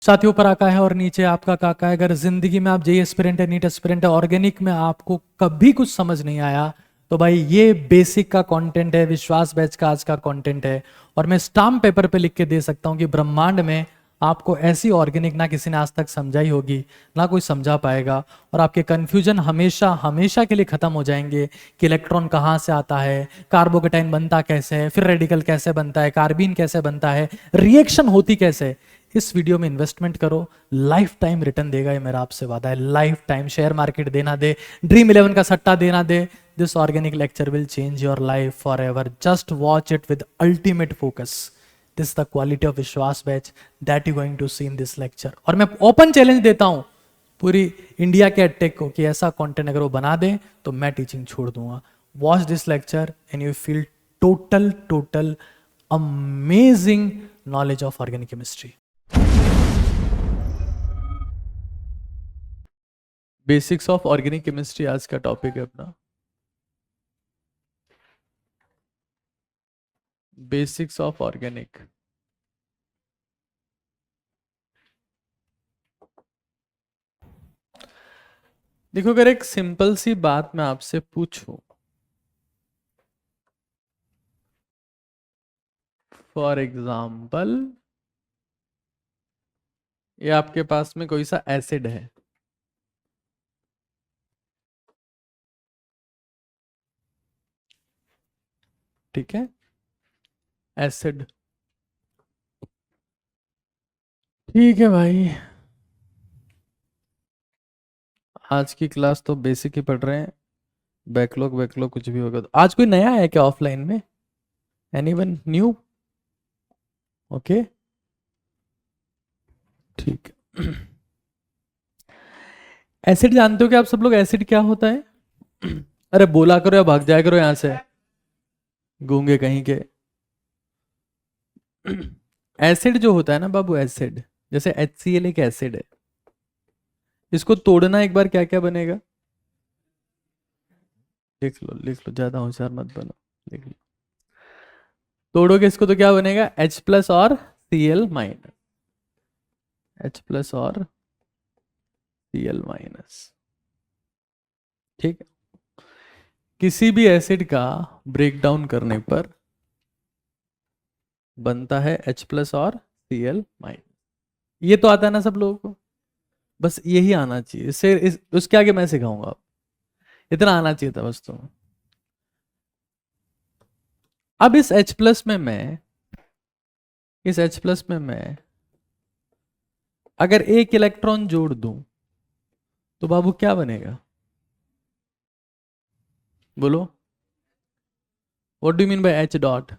साथियों, ऊपर आका है और नीचे आपका काका है। अगर जिंदगी में आप जेई एस्पिरेंट है, नीट एस्पिरेंट है, ऑर्गेनिक में आपको कभी कुछ समझ नहीं आया, तो भाई ये बेसिक का कंटेंट है, विश्वास बैच का आज का कंटेंट है। और मैं स्टाम्प पेपर पे लिख के दे सकता हूं कि ब्रह्मांड में आपको ऐसी ऑर्गेनिक ना किसी ने आज तक समझाई होगी, ना कोई समझा पाएगा। और आपके कंफ्यूजन हमेशा हमेशा के लिए खत्म हो जाएंगे कि इलेक्ट्रॉन कहाँ से आता है, कार्बोकेटाइन बनता कैसे है, फिर रेडिकल कैसे बनता है, कार्बीन कैसे बनता है, रिएक्शन होती कैसे है। इस वीडियो में इन्वेस्टमेंट करो, लाइफ टाइम रिटर्न देगा, ये मेरा आपसे वादा है। लाइफ टाइम शेयर मार्केट देना दे, ड्रीम 11 का सट्टा देना दे। This organic lecture will change your life forever. Just watch it with ultimate focus. This the quality of Vishwas batch that you going to see in this lecture. और मैं open challenge देता हूं पूरी India के edtech को कि ऐसा content अगर वो बना दे तो मैं टीचिंग छोड़ दूंगा। Watch this lecture and you feel total amazing knowledge of organic chemistry. Basics of organic chemistry आज का टॉपिक है अपना। Basics of organic. देखो, अगर एक सिंपल सी बात मैं आपसे पूछूं, फॉर एग्जाम्पल ये आपके पास में कोई सा एसिड है, ठीक है, एसिड, ठीक है भाई। आज की क्लास तो बेसिक ही पढ़ रहे हैं, बैकलॉग बैकलॉग कुछ भी होगा तो। आज कोई नया है क्या ऑफलाइन में? Anyone new? ओके, ठीक है। एसिड जानते हो क्या आप सब लोग? एसिड क्या होता है? अरे बोला करो या भाग जाया करो यहां से, गूंगे कहीं के। एसिड जो होता है ना बाबू, एसिड जैसे HCl एक एसिड है, इसको तोड़ना एक बार क्या क्या बनेगा? लिख लो, ज्यादा होशियार मत बनो, लिख लो। तोड़ोगे इसको तो क्या बनेगा? H+ और Cl-, H+ और Cl-, ठीक है। किसी भी एसिड का ब्रेकडाउन करने पर बनता है H+ और Cl-। ये तो आता है ना सब लोगों को, बस यही आना चाहिए। उसके आगे मैं सिखाऊंगा आप, इतना आना चाहिए था बस। तो अब इस H+ में मैं अगर एक इलेक्ट्रॉन जोड़ दूं तो बाबू क्या बनेगा? बोलो, what do mean by H.?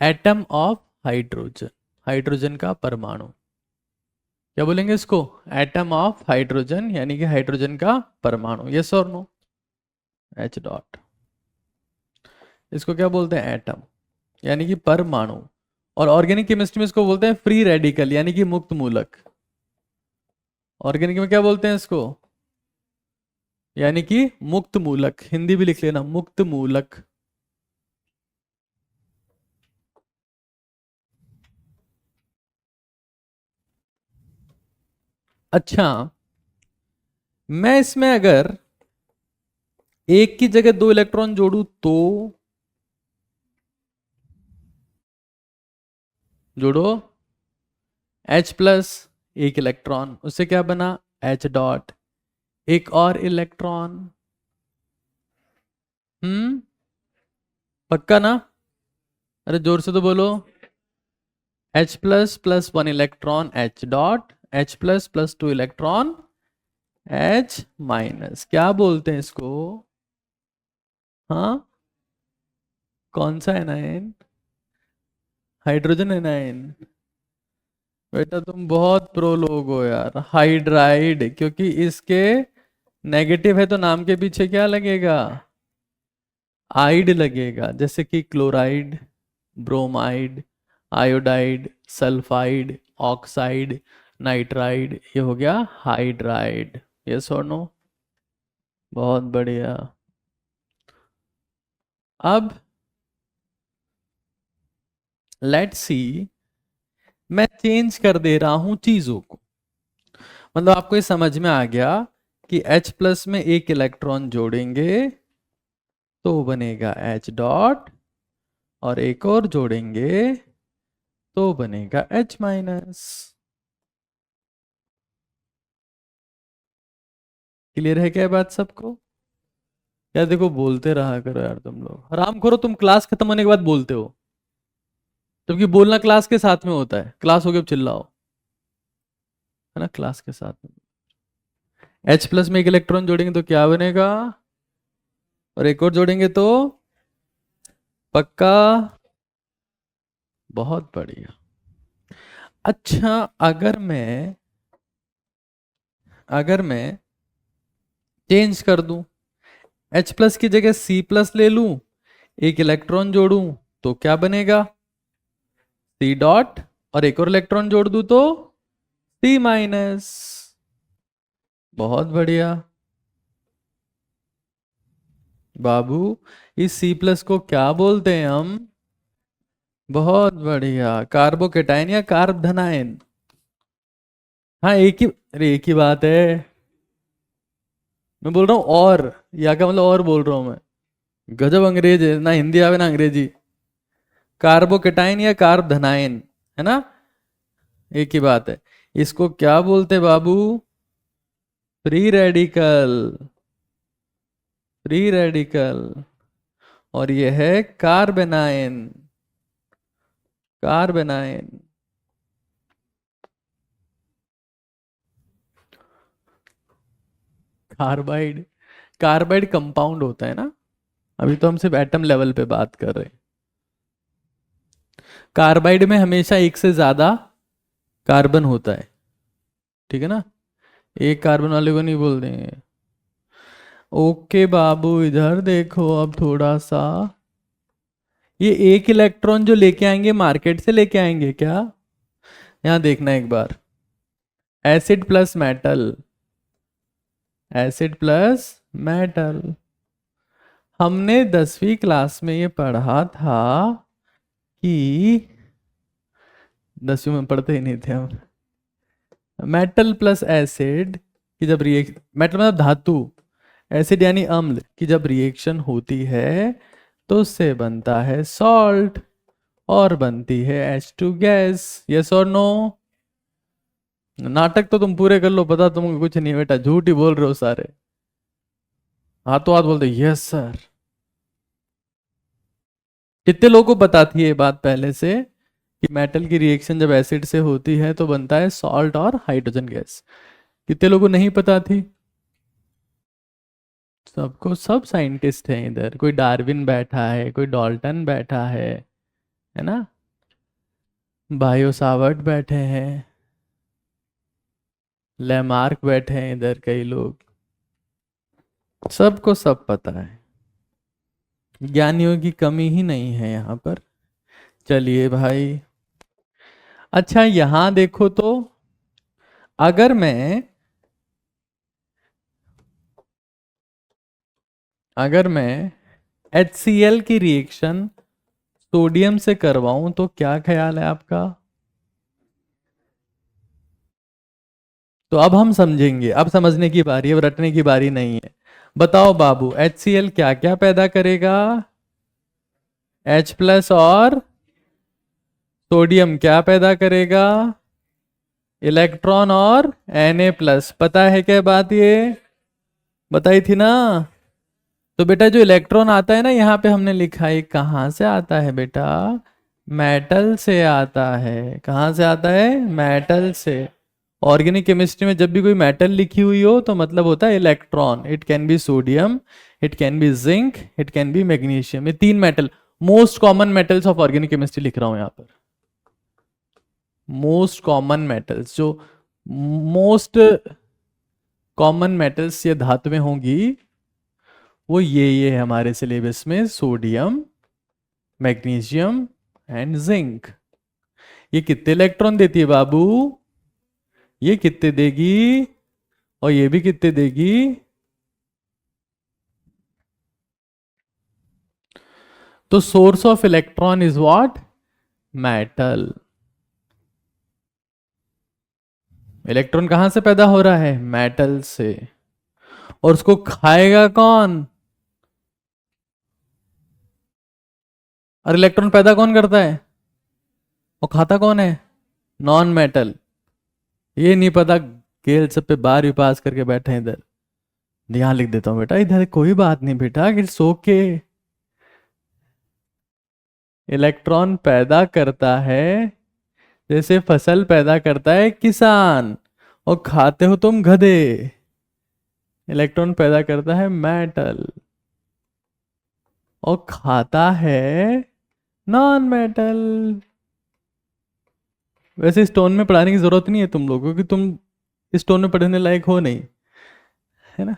Atom of hydrogen, hydrogen का परमाणु। क्या बोलेंगे इसको? एटम ऑफ हाइड्रोजन, यानी कि हाइड्रोजन का परमाणु। यस और नो? H.। इसको क्या बोलते हैं? एटम, यानी कि परमाणु। और ऑर्गेनिक केमिस्ट्री में इसको बोलते हैं फ्री रेडिकल, यानी कि मुक्त मूलक। ऑर्गेनिक में क्या बोलते हैं इसको? यानी कि मुक्त मूलक। हिंदी भी लिख लेना, मुक्त मूलक। अच्छा, मैं इसमें अगर एक की जगह 2 इलेक्ट्रॉन जोड़ू तो? जोड़ो, H+, एक इलेक्ट्रॉन, उससे क्या बना? H.। एक और इलेक्ट्रॉन, पक्का ना? अरे जोर से तो बोलो। H+ + 1 electron H.। H+ + 2 electron H-। क्या बोलते हैं इसको? हाँ, कौन सा एनायन? Hydrogen anion. बेटा तुम बहुत प्रो लोग हो यार। हाइड्राइड, क्योंकि इसके नेगेटिव है तो नाम के पीछे क्या लगेगा? आइड लगेगा। जैसे कि chloride, bromide, iodide, sulphide, oxide, nitride, ये हो गया हाइड्राइड। यस और नो? बहुत बढ़िया। अब लेट्स सी मैं चेंज कर दे रहा हूं चीजों को। मतलब आपको ये समझ में आ गया कि H प्लस में एक इलेक्ट्रॉन जोड़ेंगे तो बनेगा H डॉट, और एक और जोड़ेंगे तो बनेगा H माइनस। क्लियर है क्या बात सबको? यार देखो, बोलते रहा करो यार, तुम लोग आराम करो, तुम क्लास खत्म होने के बाद बोलते हो, जबकि बोलना क्लास के साथ में होता है। क्लास हो गया, अब चिल्लाओ, है ना, क्लास के साथ में। H प्लस में एक इलेक्ट्रॉन जोड़ेंगे तो क्या बनेगा, और एक और जोड़ेंगे तो पक्का। बहुत बढ़िया। अच्छा, अगर मैं चेंज कर दूं, H प्लस की जगह C प्लस ले लूं, एक इलेक्ट्रॉन जोड़ूं तो क्या बनेगा, C डॉट, और एक और इलेक्ट्रॉन जोड़ दूं तो C माइनस। बहुत बढ़िया बाबू, इस C प्लस को क्या बोलते हैं हम? बहुत बढ़िया, कार्बोकेटाइन या कार्ब धनायन। हाँ एक ही, अरे एक ही बात है। मैं बोल रहा हूँ और, या का मतलब और बोल रहा हूँ मैं। गजब अंग्रेज है, ना हिंदी आवे ना अंग्रेजी। कार्बोकेटाइन या कार्ब धनायन, है ना, एक ही बात है। इसको क्या बोलते बाबू? Free radical. Free radical. और ये है carbanion. Carbanion. Carbide, carbide compound होता है ना। अभी तो हम सिर्फ एटम लेवल पे बात कर रहे हैं। कार्बाइड में हमेशा एक से ज्यादा कार्बन होता है, ठीक है ना, एक कार्बन वाले को नहीं बोल देंगे। ओके बाबू, इधर देखो अब थोड़ा सा, ये एक इलेक्ट्रॉन जो लेके आएंगे मार्केट से लेके आएंगे क्या? यहां देखना एक बार, acid plus metal, acid plus metal. हमने 10वीं क्लास में ये पढ़ा था कि, 10वीं में पढ़ते ही नहीं थे हम, मेटल प्लस एसिड की जब रिएक्शन, मेटल मतलब धातु, एसिड यानी अम्ल की जब रिएक्शन होती है तो उससे बनता है सॉल्ट, और बनती है H2 गैस। यस और नो? नाटक तो तुम पूरे कर लो, पता तुमको कुछ नहीं बेटा, झूठ ही बोल रहे हो सारे। हाथों हाथ बोलते यस सर। कितने लोगों को पता थी ये बात पहले से कि मेटल की रिएक्शन जब एसिड से होती है तो बनता है सॉल्ट और हाइड्रोजन गैस? कितने लोगों को नहीं पता थी? सबको, सब साइंटिस्ट हैं इधर, कोई डार्विन बैठा है, कोई डॉल्टन बैठा है ना, बायो सावर्ट बैठे हैं, लेमार्क बैठे हैं इधर कई लोग, सबको सब पता है। ज्ञानियों की कमी ही नहीं है यहाँ पर। चलिए भाई, अच्छा यहां देखो तो, अगर मैं अगर मैं HCl की रिएक्शन सोडियम से करवाऊं तो क्या ख्याल है आपका? तो अब हम समझेंगे, अब समझने की बारी है, अब रटने की बारी नहीं है। बताओ बाबू, HCl क्या क्या पैदा करेगा? H प्लस, और सोडियम क्या पैदा करेगा? इलेक्ट्रॉन और Na प्लस। पता है क्या बात ये? बताई थी ना। तो बेटा जो इलेक्ट्रॉन आता है ना, यहाँ पे हमने लिखा है कहाँ से आता है बेटा? मेटल से आता है। कहाँ से आता है? मेटल से। ऑर्गेनिक केमिस्ट्री में जब भी कोई मेटल लिखी हुई हो तो मतलब होता है electron. It can be sodium, it can be zinc, it can be magnesium. ये 3 metal, most common metals of organic chemistry लिख रहा हूं यहाँ पर। मोस्ट कॉमन मेटल्स, जो मोस्ट कॉमन मेटल्स ये धातु में होंगी, वो ये है हमारे सिलेबस में, सोडियम, मैग्नीशियम एंड जिंक। ये कितने इलेक्ट्रॉन देती है बाबू? ये कितने देगी, और ये भी कितने देगी? तो source of electron is what? Metal. Electron कहां से पैदा हो रहा है? मेटल से। और उसको खाएगा कौन? और इलेक्ट्रॉन पैदा कौन करता है और खाता कौन है? Non metal. ये नहीं पता, गेल सब पे बार भी पास करके बैठे हैं इधर। यहाँ लिख देता हूं बेटा, इधर कोई बात नहीं बेटा, इट्स ओके। इलेक्ट्रॉन पैदा करता है जैसे फसल पैदा करता है किसान, और खाते हो तुम गधे। इलेक्ट्रॉन पैदा करता है मेटल और खाता है नॉन मेटल। वैसे स्टोन में पढ़ाने की जरूरत नहीं है तुम लोगों की, तुम स्टोन में पढ़ने लायक हो नहीं, है ना?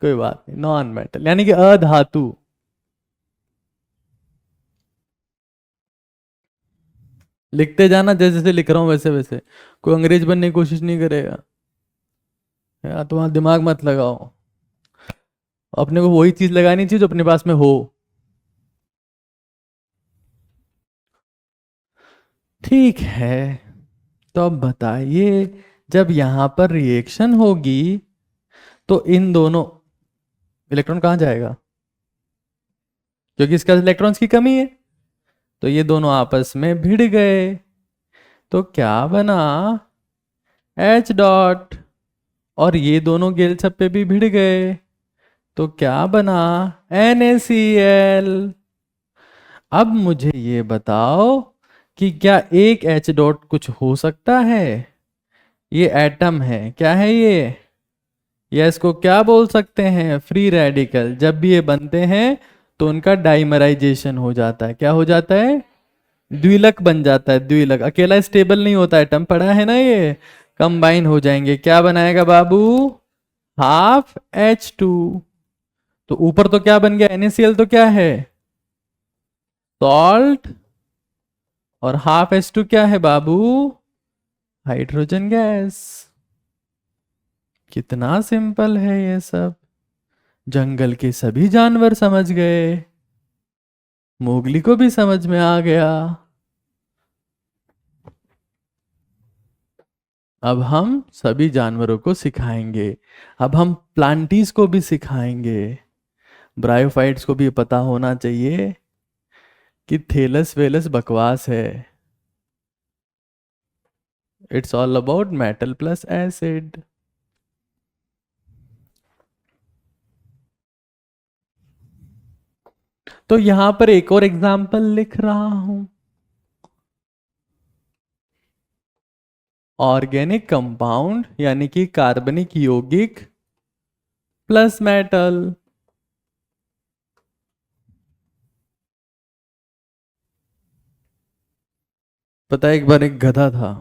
कोई बात नहीं, नॉन मेटल यानी कि अधातु। लिखते जाना, जैसे जैसे लिख रहा हूं वैसे वैसे। कोई अंग्रेज बनने की कोशिश नहीं करेगा, या तुम्हारा दिमाग मत लगाओ। अपने को वही चीज लगानी चाहिए जो अपने पास में हो। ठीक है, तो अब बताइए, जब यहां पर रिएक्शन होगी तो इन दोनों इलेक्ट्रॉन कहां जाएगा? क्योंकि इसका इलेक्ट्रॉन्स की कमी है, तो ये दोनों आपस में भिड़ गए, तो क्या बना? H dot. और ये दोनों गेल छप्पे भी भिड़ गए, तो क्या बना? NaCl। अब मुझे ये बताओ कि क्या एक H डॉट कुछ हो सकता है? ये एटम है, क्या है ये इसको क्या बोल सकते हैं? Free radical. जब भी ये बनते हैं तो उनका डाइमराइजेशन हो जाता है। क्या हो जाता है? द्विलक बन जाता है। द्विलक अकेला स्टेबल नहीं होता, एटम पड़ा है ना, ये कंबाइन हो जाएंगे। क्या बनाएगा बाबू? Half H2। तो ऊपर तो क्या बन गया? NaCl तो क्या है? सॉल्ट। और हाफ H2 क्या है बाबू? Hydrogen gas. कितना सिंपल है ये सब, जंगल के सभी जानवर समझ गए, मोगली को भी समझ में आ गया। अब हम सभी जानवरों को सिखाएंगे, अब हम प्लांटीज को भी सिखाएंगे। ब्रायोफाइट्स को भी पता होना चाहिए कि थेलस वेलस बकवास है। It's all about metal plus acid. तो यहां पर एक और एग्जाम्पल लिख रहा हूं। ऑर्गेनिक कंपाउंड यानी कि कार्बनिक यौगिक प्लस मेटल। पता है, एक बार एक गधा था।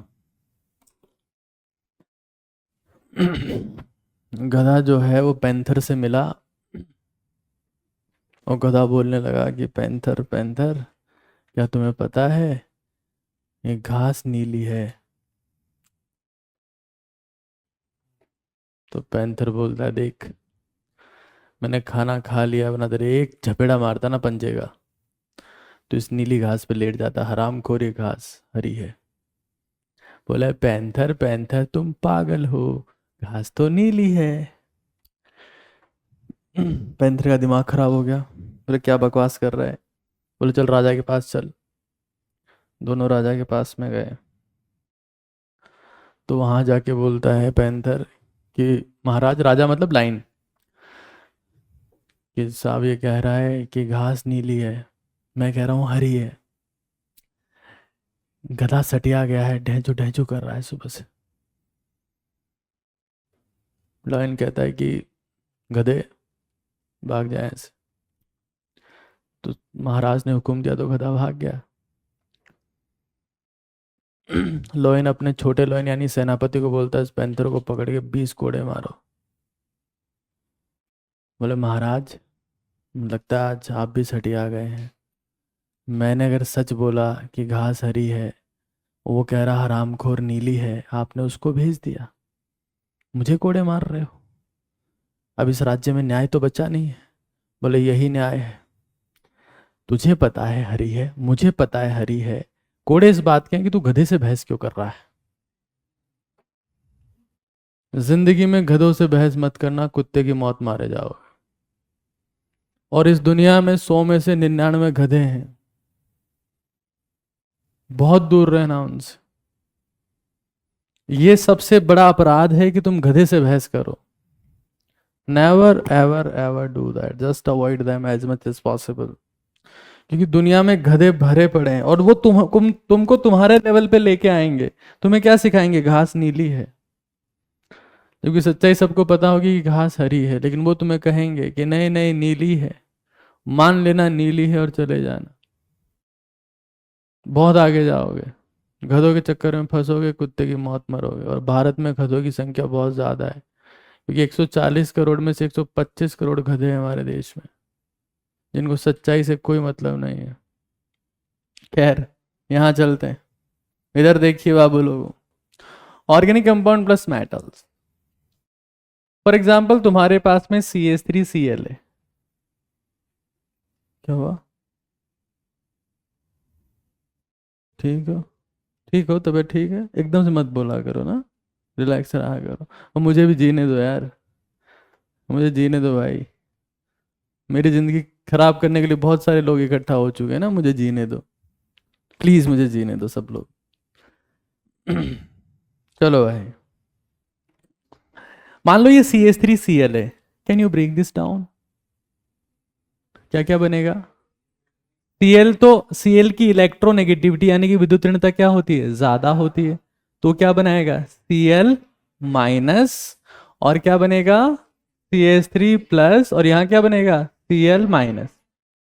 गधा जो है वो पैंथर से मिला, और गधा बोलने लगा कि पैंथर पैंथर, क्या तुम्हें पता है ये घास नीली है? तो पैंथर बोलता है, देख मैंने खाना खा लिया, वरना तेरे एक झपेड़ा मारता ना पंजे का, तो इस नीली घास पे लेट जाता। हरामखोर, ये घास हरी है। बोला, पैंथर पैंथर तुम पागल हो, घास तो नीली है। पैंथर का दिमाग खराब हो गया, बोले क्या बकवास कर रहा है? बोले चल राजा के पास चल। दोनों राजा के पास में गए, तो वहां जाके बोलता है पैंथर कि महाराज, राजा मतलब लाइन, कि साहब ये कह रहा है कि घास नीली है, मैं कह रहा हूँ हरी है। गधा सटिया गया है, ढेंचू ढेंचू कर रहा है सुबह से। लाइन कहता है कि गधे भाग जाए ऐसे। तो महाराज ने हुक्म दिया तो गधा भाग गया। लोइन अपने छोटे लोइन यानी सेनापति को बोलता है, इस पैंथर को पकड़ के 20 कोड़े मारो। बोले महाराज, लगता है आज आप भी सटिया गए हैं। मैंने अगर सच बोला कि घास हरी है, वो कह रहा हरामखोर नीली है, आपने उसको भेज दिया, मुझे कोड़े मार रहे हो। अब इस राज्य में न्याय तो बचा नहीं है। बोले यही न्याय है, तुझे पता है हरी है, मुझे पता है हरी है, कोड़े इस बात के हैं कि तू गधे से बहस क्यों कर रहा है। जिंदगी में गधों से बहस मत करना, कुत्ते की मौत मारे जाओगे। और इस दुनिया में 100 में से 99 गधे हैं, बहुत दूर रहना उनसे। ये सबसे बड़ा अपराध है कि तुम गधे से बहस करो। Never ever ever do that, just avoid them as much as possible. क्योंकि दुनिया में गधे भरे पड़े हैं और वो तुमको तुम्हारे लेवल पे लेके आएंगे। तुम्हें क्या सिखाएंगे? घास नीली है, क्योंकि सच्चाई सबको पता होगी कि घास हरी है, लेकिन वो तुम्हें कहेंगे कि नहीं नहीं नीली है, मान लेना नीली है और चले जाना। बहुत आगे जाओगे, गधों के चक्कर में फंसोगे, कुत्ते की मौत मरोगे। और भारत में गधों की संख्या बहुत ज़्यादा है, क्योंकि 140 करोड़ में से 125 करोड़ गधे हैं हमारे देश में, जिनको सच्चाई से कोई मतलब नहीं है। खैर, यहाँ चलते हैं, इधर देखिए बाबू लोगों। Organic compound plus metals, for example तुम्हारे पास में CH3Cl है। क्या हुआ? ठीक हो? ठीक हो? तबीयत ठीक है? एकदम से मत बोला करो ना, रिलैक्स रहा करो। और मुझे भी जीने दो यार, मुझे जीने दो भाई। मेरी जिंदगी खराब करने के लिए बहुत सारे लोग इकट्ठा हो चुके हैं ना, मुझे जीने दो प्लीज, मुझे जीने दो सब लोग। चलो भाई, मान लो ये CH3Cl है, can you break this down? क्या क्या बनेगा? Cl, तो Cl की इलेक्ट्रोनेगेटिविटी यानी कि विद्युत ऋणता क्या होती है? ज्यादा होती है। तो क्या बनाएगा? Cl माइनस, और क्या बनेगा? CH3 प्लस, और यहां क्या बनेगा? Cl minus.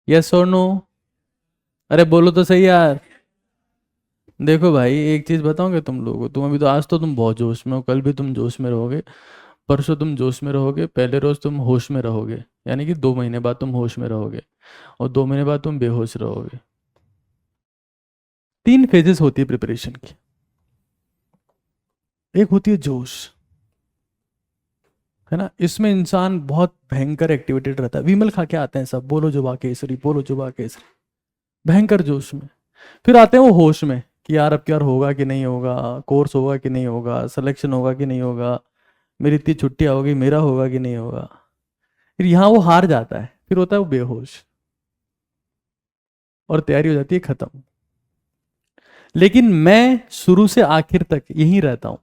यस और नो? अरे बोलो तो सही यार। देखो भाई, एक चीज बताऊंगे तुम लोगों को, तुम अभी तो, आज तो तुम बहुत जोश में हो, कल भी तुम जोश में रहोगे, परसों तुम जोश में रहोगे, पहले रोज तुम होश में रहोगे, यानी कि 2 महीने बाद तुम होश में रहोगे, और 2 महीने बाद तुम बेहोश रहोगे। 3 फेजेस होती है प्रिपरेशन की। एक होती है जोश, है ना, इसमें इंसान बहुत भयंकर एक्टिवेटेड रहता है। विमल खा के आते हैं सब, बोलो जुबा केसरी, बोलो जुबा केसरी, भयंकर जोश में। फिर आते हैं वो होश में कि यार अब क्या होगा कि नहीं होगा, कोर्स होगा कि नहीं होगा, सिलेक्शन होगा कि नहीं होगा, मेरी इतनी छुट्टियां होगी, मेरा होगा कि नहीं होगा। फिर यहाँ वो हार जाता है, फिर होता है वो बेहोश, और तैयारी हो जाती है खत्म। लेकिन मैं शुरू से आखिर तक यहीं रहता हूं,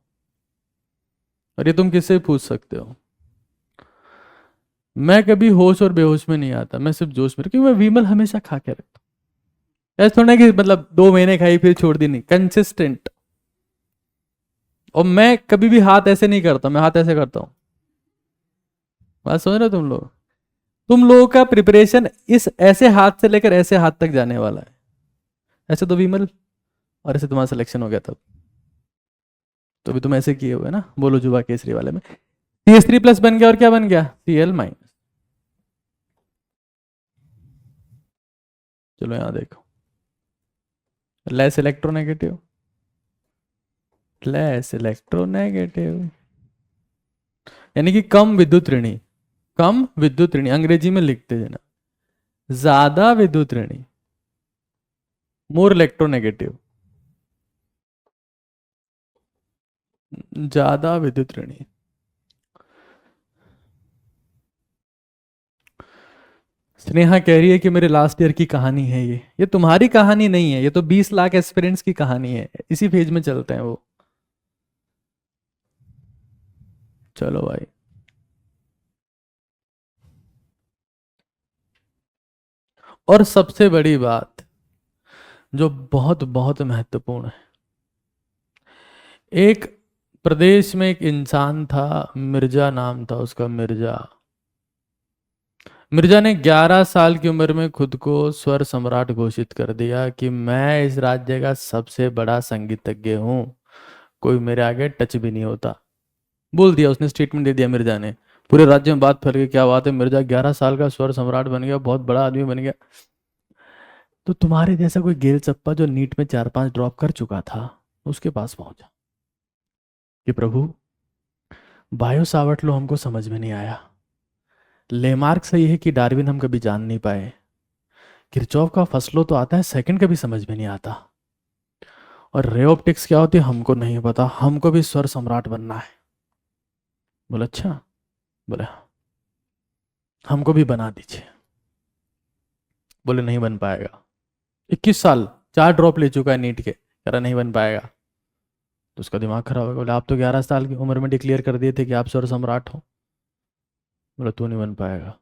और ये तुम किससे पूछ सकते हो। मैं कभी होश और बेहोश में नहीं आता, मैं सिर्फ जोश में, क्योंकि मैं विमल हमेशा खा के रखता हूं। ऐसा थोड़ा कि मतलब 2 महीने खाई फिर छोड़ दी, नहीं, कंसिस्टेंट। और मैं कभी भी हाथ ऐसे नहीं करता, मैं हाथ ऐसे करता हूं। बात समझ रहे हो तुम लोग? तुम लोगों का प्रिपरेशन इस ऐसे हाथ से लेकर ऐसे हाथ तक जाने वाला है। ऐसे तो विमल, और ऐसे तुम्हारा सिलेक्शन हो गया तब, तो भी तुम ऐसे किए हुए ना, बोलो जुबा केसरी वाले में। CH3 प्लस बन गया, और क्या बन गया? Cl minus. चलो यहां देखो, लेस इलेक्ट्रोनेगेटिव, लेस इलेक्ट्रोनेगेटिव, यानी कि कम विद्युत ऋणी, कम विद्युत ऋणी, अंग्रेजी में लिखते हैं ना, ज्यादा विद्युत ऋणी, मोर इलेक्ट्रोनेगेटिव, ज्यादा विद्युत ऋणी। स्नेहा कह रही है कि मेरे लास्ट ईयर की कहानी है ये तुम्हारी कहानी नहीं है, ये तो 20 लाख एस्पिरेंट्स की कहानी है, इसी फेज में चलते हैं वो। चलो भाई, और सबसे बड़ी बात जो बहुत बहुत महत्वपूर्ण है, एक प्रदेश में एक इंसान था, मिर्जा नाम था उसका, मिर्जा। मिर्जा ने 11 साल की उम्र में खुद को स्वर सम्राट घोषित कर दिया कि मैं इस राज्य का सबसे बड़ा संगीतज्ञ हूं, कोई मेरे आगे टच भी नहीं होता। बोल दिया उसने, स्टेटमेंट दे दिया मिर्जा ने। पूरे राज्य में बात फैल गई, क्या बात है, मिर्जा 11 साल का स्वर सम्राट बन गया, बहुत बड़ा आदमी बन गया। तो तुम्हारे जैसा कोई गेल चप्पा जो नीट में 4-5 ड्रॉप कर चुका था, उसके पास पहुंचा कि प्रभु, बायो सावर्ट लो हमको समझ में नहीं आया, लेमार्क सही है कि डार्विन हम कभी जान नहीं पाए, किरचॉफ का फर्स्ट लॉ तो आता है, सेकंड कभी समझ में नहीं आता, और रे ऑप्टिक्स क्या होती है हमको नहीं पता, हमको भी स्वर सम्राट बनना है। बोला अच्छा, बोला हमको भी बना दीजिए। बोले नहीं बन पाएगा। 21 साल 4 ड्रॉप ले चुका है नीट के, कह रहा नहीं बन पाएगा। तो उसका दिमाग खराब हो गया। बोले आप तो 11 साल की उम्र में डिक्लेयर कर दिए थे कि आप स्वर सम्राट हो। बोले तू नहीं बन पाएगा।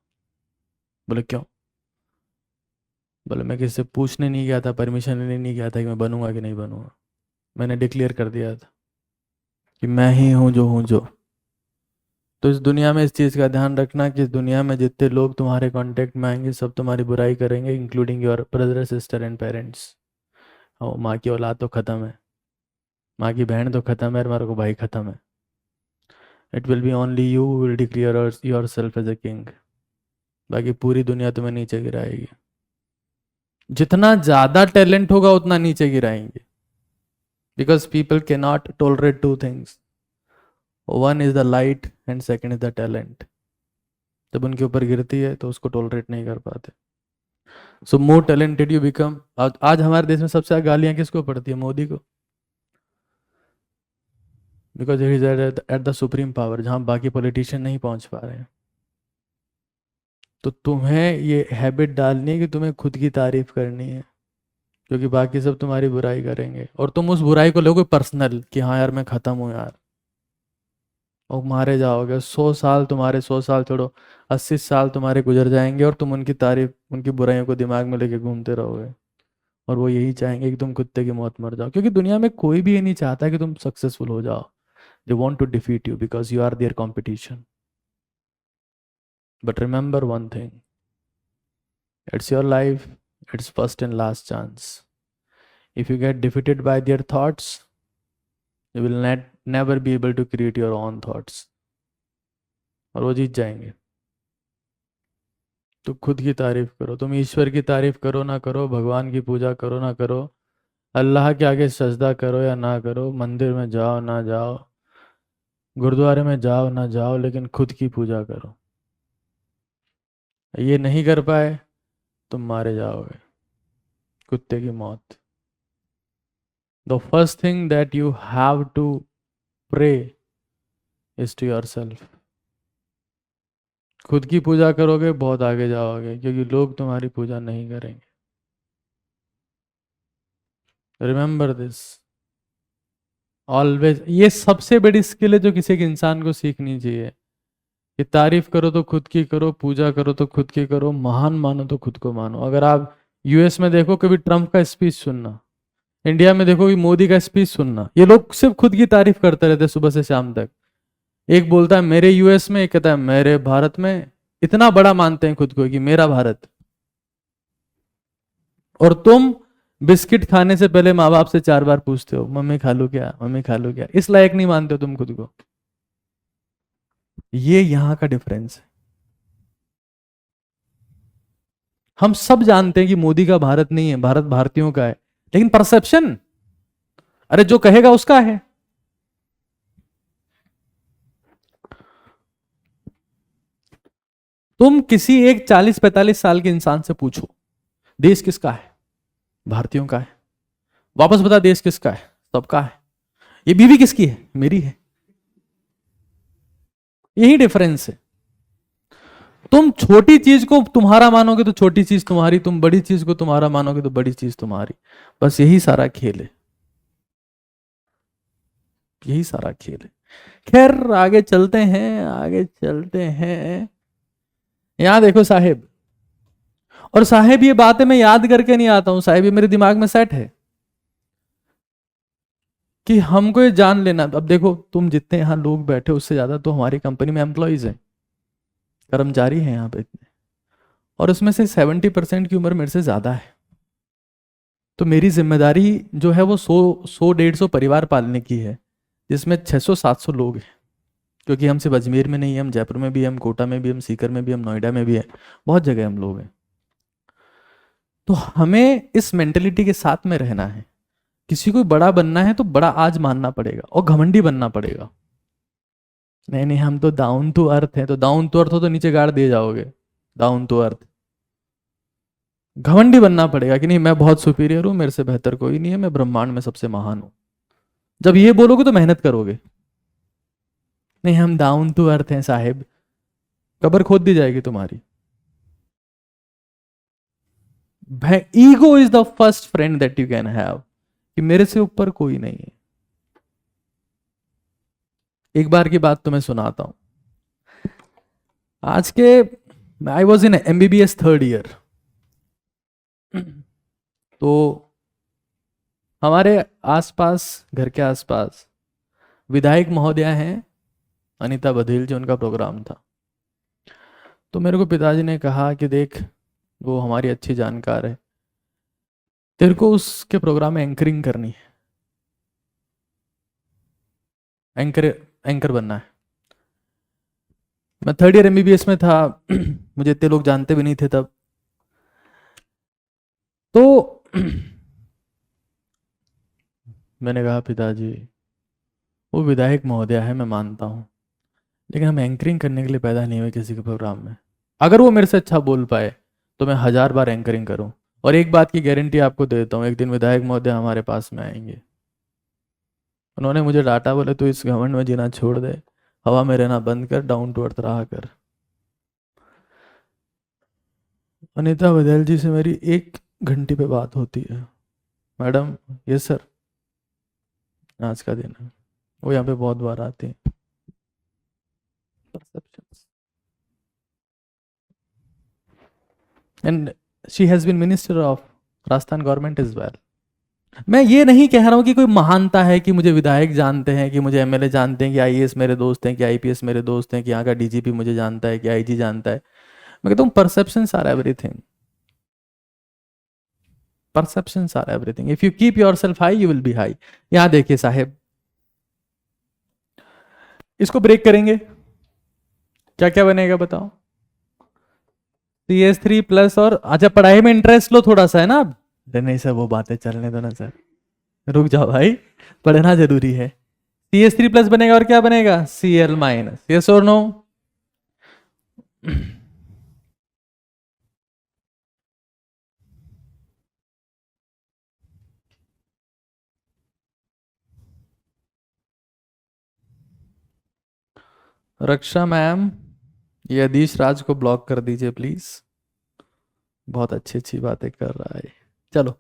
बोले क्यों? बोले मैं किसी से पूछने नहीं गया था, परमिशन लेने नहीं गया था कि मैं बनूंगा कि नहीं बनूंगा, मैंने डिक्लेयर कर दिया था कि मैं ही हूं जो हूं जो। तो इस दुनिया में इस चीज़ का ध्यान रखना कि इस दुनिया में जितने लोग तुम्हारे कांटेक्ट में आएंगे सब तुम्हारी बुराई करेंगे, including your brother sister and parents. और माँ की औलाद तो ख़त्म है, माँ की बहन तो ख़त्म है, हमारे को भाई ख़त्म है। It will be only you will declare yourself as a king. बाकी पूरी दुनिया तुम्हें नीचे गिराएगी। जितना ज़्यादा टैलेंट होगा उतना नीचे गिराएंगे, because people can not tolerate two things, one is the light and second is the talent. जब उनके ऊपर गिरती है तो उसको टॉलरेट नहीं कर पाते। सो मोर टैलेंटेड यू बिकम। आज हमारे देश में सबसे ज्यादा गालियां किसको पड़ती है? मोदी को, because it is at the supreme power, जहां बाकी पॉलिटिशियन नहीं पहुंच पा रहे हैं। तो तुम्हें ये हैबिट डालनी है कि तुम्हें खुद की तारीफ करनी है, क्योंकि बाकी सब तुम्हारी बुराई करेंगे और तुम उस बुराई को लोगे पर्सनल कि हाँ यार मैं खत्म हूँ यार, और मारे जाओगे। 100 साल तुम्हारे, 100 साल छोड़ो, 80 साल तुम्हारे गुजर जाएंगे और तुम उनकी तारीफ, उनकी बुराइयों को दिमाग में लेके घूमते रहोगे। और वो यही चाहेंगे कि तुम कुत्ते की मौत मर जाओ, क्योंकि दुनिया में कोई भी ये नहीं चाहता कि तुम सक्सेसफुल हो जाओ। They want to defeat you because you are their competition. But remember one thing, it's your life, it's first and last chance. If you get defeated by their thoughts, you will never be able to create your own thoughts, और वो जीत जाएंगे। तो खुद की तारीफ करो। तुम ईश्वर की तारीफ करो ना करो, भगवान की पूजा करो ना करो, अल्लाह के आगे सजदा करो या ना करो, मंदिर में जाओ ना जाओ, गुरुद्वारे में जाओ ना जाओ, लेकिन खुद की पूजा करो। ये नहीं कर पाए तुम मारे जाओगे कुत्ते की मौत। The first thing that you have to pray is to yourself. खुद की पूजा करोगे बहुत आगे जाओगे, क्योंकि लोग तुम्हारी पूजा नहीं करेंगे। Remember this always. ये सबसे बड़ी स्किल है जो किसी एक इंसान को सीखनी चाहिए कि तारीफ करो तो खुद की करो, पूजा करो तो खुद की करो, महान मानो तो खुद को मानो। अगर आप यूएस में देखो कभी ट्रंप का स्पीच सुनना, इंडिया में देखो कि मोदी का स्पीच सुनना, ये लोग सिर्फ खुद की तारीफ करते रहते सुबह से शाम तक। एक बोलता है मेरे यूएस में, एक कहता है मेरे भारत में। इतना बड़ा मानते हैं खुद को कि मेरा भारत। और तुम बिस्किट खाने से पहले माँ बाप से 4 बार पूछते हो मम्मी खा लूं क्या, मम्मी खा लूं क्या। इस लायक नहीं मानते हो तुम खुद को। ये यहां का डिफरेंस है। हम सब जानते हैं कि मोदी का भारत नहीं है, भारत भारतीयों का है, लेकिन परसेप्शन, अरे जो कहेगा उसका है। तुम किसी एक 40-45 साल के इंसान से पूछो देश किसका है? भारतीयों का है। वापस बता देश किसका है? सबका है। ये बीवी किसकी है? मेरी है। यही डिफरेंस है। तुम छोटी चीज को तुम्हारा मानोगे तो छोटी चीज तुम्हारी, तुम बड़ी चीज को तुम्हारा मानोगे तो बड़ी चीज तुम्हारी। बस यही सारा खेल है, यही सारा खेल है। खैर आगे चलते हैं, आगे चलते हैं। यहां देखो साहेब, और साहेब ये बातें मैं याद करके नहीं आता हूं, साहेब ये मेरे दिमाग में सेट है कि हमको ये जान लेना। अब देखो तुम जितने यहां लोग बैठे उससे ज्यादा तो हमारी कंपनी में एम्प्लॉइज हैं, कर्मचारी हैं यहाँ पे इतने, और उसमें से 70% की उम्र मेरे से ज्यादा है। तो मेरी जिम्मेदारी जो है वो 100-150 परिवार पालने की है, जिसमें 600-700 लोग हैं। क्योंकि हम सिर्फ अजमेर में नहीं है, हम जयपुर में भी, हम कोटा में भी, हम सीकर में भी, हम नोएडा में भी है, बहुत जगह हम लोग हैं। तो हमें इस मेंटेलिटी के साथ में रहना है। किसी को बड़ा बनना है तो बड़ा आज मानना पड़ेगा और घमंडी बनना पड़ेगा। नहीं नहीं हम तो डाउन टू अर्थ है, तो डाउन टू अर्थ हो तो नीचे गाड़ दिए जाओगे। डाउन टू अर्थ, घमंडी बनना पड़ेगा कि नहीं मैं बहुत सुपीरियर हूं, मेरे से बेहतर कोई नहीं है, मैं ब्रह्मांड में सबसे महान हूं। जब ये बोलोगे तो मेहनत करोगे, नहीं, हम डाउन टू अर्थ हैं साहिब, कब्र खोद दी जाएगी तुम्हारी। Ego is the first friend that you can have, कि मेरे से ऊपर कोई नहीं है। एक बार की बात तुम्हें सुनाता हूं। आज के I was in MBBS 3rd year, तो हमारे आसपास, घर के आसपास विधायक महोदया हैं अनीता बघेल जी, उनका प्रोग्राम था। तो मेरे को पिताजी ने कहा कि देख, वो हमारी अच्छी जानकार है, तेरे को उसके प्रोग्राम में एंकरिंग करनी है, एंकर बनना है। मैं 3rd ईयर MBBS में था, मुझे इतने लोग जानते भी नहीं थे तब। तो मैंने कहा पिताजी, वो विधायक महोदया है, मैं मानता हूं, लेकिन हम एंकरिंग करने के लिए पैदा नहीं हुए किसी के प्रोग्राम में। अगर वो मेरे से अच्छा बोल पाए तो मैं 1000 बार एंकरिंग करूं, और एक बात की गारंटी आपको दे देता हूं, एक दिन विधायक महोदया हमारे पास में आएंगे। उन्होंने मुझे डांटा, बोले तू इस घमंड में जीना छोड़ दे, हवा में रहना बंद कर, डाउन टू अर्थ रहा कर। अनीता बघेल जी से मेरी 1 घंटे पे बात होती है। मैडम, यस सर, आज का दिन है। वो यहाँ पे बहुत बार आती हैं। And she has been minister of Rajasthan government as well. मैं ये नहीं कह रहा हूं कि कोई महानता है कि मुझे विधायक जानते हैं, कि मुझे MLA जानते हैं, कि IAS मेरे दोस्त हैं, कि IPS मेरे दोस्त हैं, कि यहाँ का DGP मुझे जानता है, कि IG जानता है। मैं कहता हूँ perceptions are everything, perceptions are everything. If you keep yourself high you will be high. यहां देखिए साहेब, इसको ब्रेक करेंगे, क्या क्या बनेगा बताओ? CS3 प्लस, और अच्छा पढ़ाई में इंटरेस्ट लो थोड़ा सा, है ना? अरे नहीं सर, वो बातें चलने दो ना सर, रुक जाओ भाई, पढ़ना जरूरी है। CS3 प्लस बनेगा, और क्या बनेगा? Cl minus. यस और नो? रक्षा मैम, ये अधीश राज को ब्लॉक कर दीजिए प्लीज, बहुत अच्छी अच्छी बातें कर रहा है। चलो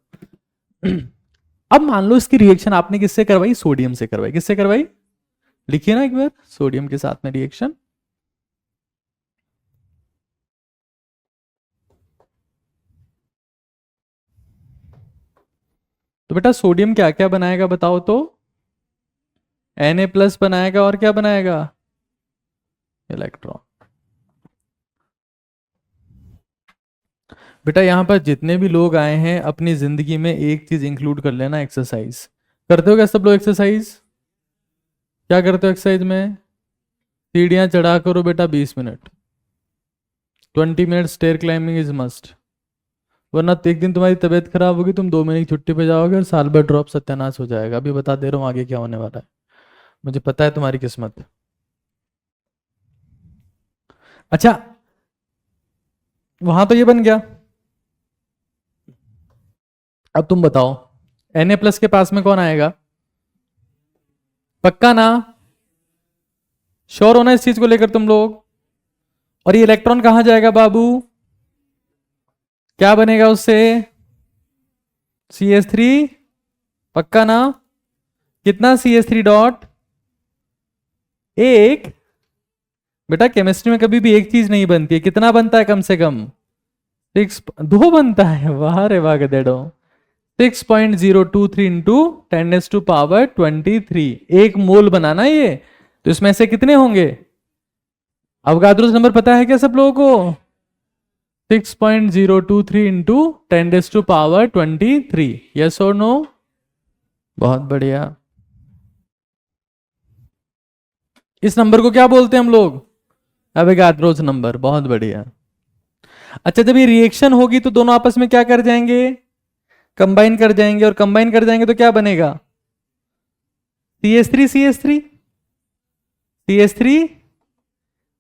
अब मान लो इसकी रिएक्शन आपने किससे करवाई? सोडियम से करवाई। किससे करवाई? लिखिए ना एक बार, सोडियम के साथ में रिएक्शन। तो बेटा सोडियम क्या क्या बनाएगा बताओ तो? Na प्लस बनाएगा, और क्या बनाएगा? इलेक्ट्रॉन। बेटा यहां पर जितने भी लोग आए हैं, अपनी जिंदगी में एक चीज इंक्लूड कर लेना, एक्सरसाइज। करते हो क्या सब लोग एक्सरसाइज? क्या करते हो एक्सरसाइज में? सीढ़ियां चढ़ा करो बेटा 20 minute, 20 minute stair climbing is must, वरना तो एक दिन तुम्हारी तबीयत खराब होगी, तुम 2 महीने की छुट्टी पे जाओगे, और साल भर ड्रॉप, सत्यानाश हो जाएगा। अभी बता दे रहा हूँ आगे क्या होने वाला है, मुझे पता है तुम्हारी किस्मत। अच्छा, वहां तो ये बन गया। अब तुम बताओ, Na प्लस के पास में कौन आएगा? पक्का ना? श्योर होना इस चीज को लेकर तुम लोग? और ये इलेक्ट्रॉन कहां जाएगा बाबू? क्या बनेगा उससे? CS3। पक्का ना? कितना CS3 डॉट? एक। बेटा केमिस्ट्री में कभी भी एक चीज नहीं बनती है, कितना बनता है कम से कम? 6, 2 बनता है। वाह रे वाह गधेड़ो। 6.023 इंटू 10⁻²3। एक मोल बनाना ये, तो इसमें से कितने होंगे? अवगाद्रोस नंबर पता है क्या सब लोगों को? 6.023 इंटू 10⁻23। यस और नो? बहुत बढ़िया। इस नंबर को क्या बोलते हैं हम लोग? अवगाद्रोस नंबर। बहुत बढ़िया। अच्छा, जब ये रिएक्शन होगी तो दोनों आपस में क्या कर जाएंगे? कंबाइन कर जाएंगे, और कंबाइन कर जाएंगे तो क्या बनेगा? CS3 CS3 CS3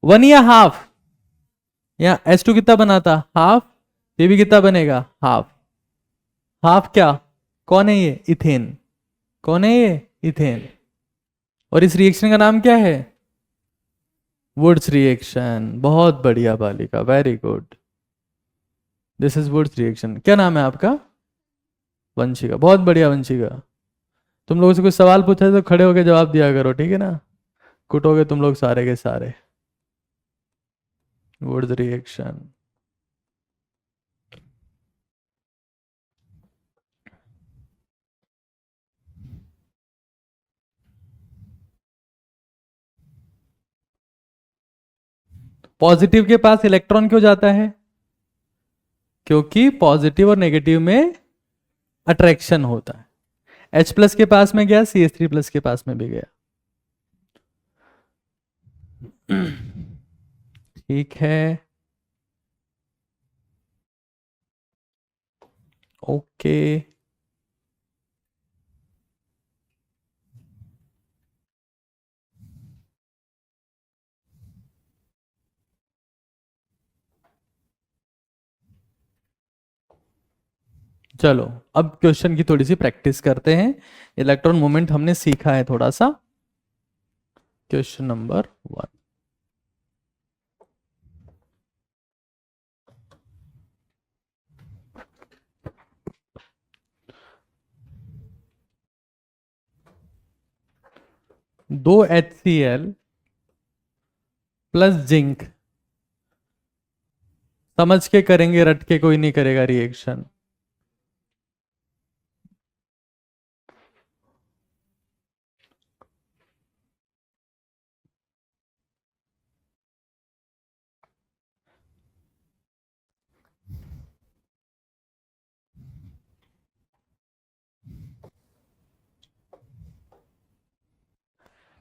1 या हाफ? या H2 कितना बना था? हाफ। ये भी कितना बनेगा? हाफ। हाफ क्या? कौन है ये? इथेन। कौन है ये? इथेन। और इस रिएक्शन का नाम क्या है? वुड्स रिएक्शन, बहुत बढ़िया बालिका, very good. This is Wurtz reaction. क्या नाम है आपका? वंशिका, बहुत बढ़िया वंशिका। तुम लोगों से कुछ सवाल पूछा है तो खड़े होकर जवाब दिया करो, ठीक है ना? कुटोगे तुम लोग सारे के सारे। Wurtz reaction. पॉजिटिव के पास इलेक्ट्रॉन क्यों जाता है? क्योंकि पॉजिटिव और नेगेटिव में अट्रैक्शन होता है। H प्लस के पास में गया, CH3 प्लस के पास में भी गया। ठीक है, ओके। चलो अब क्वेश्चन की थोड़ी सी प्रैक्टिस करते हैं। इलेक्ट्रॉन मूवमेंट हमने सीखा है थोड़ा सा। Question number 1। दो HCl प्लस जिंक, समझ के करेंगे, रट के कोई नहीं करेगा रिएक्शन।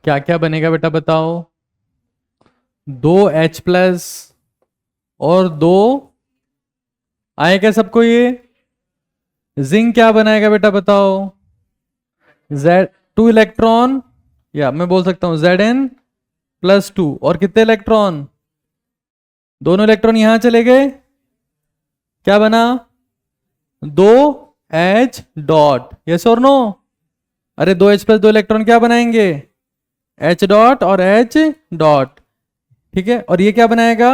क्या क्या बनेगा बेटा बताओ? दो H प्लस और दो, आए क्या सबको ये? जिंक क्या बनाएगा बेटा बताओ? Z, 2 इलेक्ट्रॉन, या मैं बोल सकता हूं Zn+2, और कितने इलेक्ट्रॉन? दोनों इलेक्ट्रॉन यहां चले गए, क्या बना? दो H डॉट, यस और नो? अरे दो H प्लस दो इलेक्ट्रॉन क्या बनाएंगे? H डॉट और H डॉट, ठीक है। और ये क्या बनाएगा?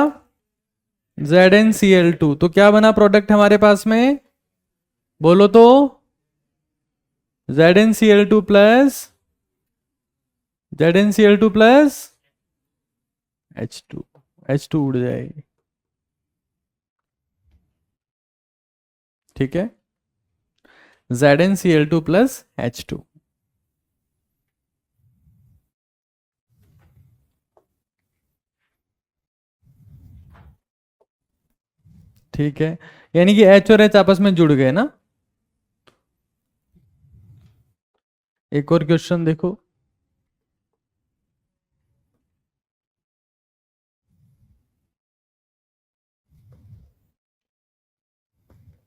ZnCl2। तो क्या बना प्रोडक्ट हमारे पास में? बोलो तो। ZnCl2 plus ZnCl2 plus H2, H2 उड़ जाएगी, ठीक है। ZnCl2 प्लस H2, ठीक है। यानी कि H और H आपस में जुड़ गए ना। एक और क्वेश्चन देखो।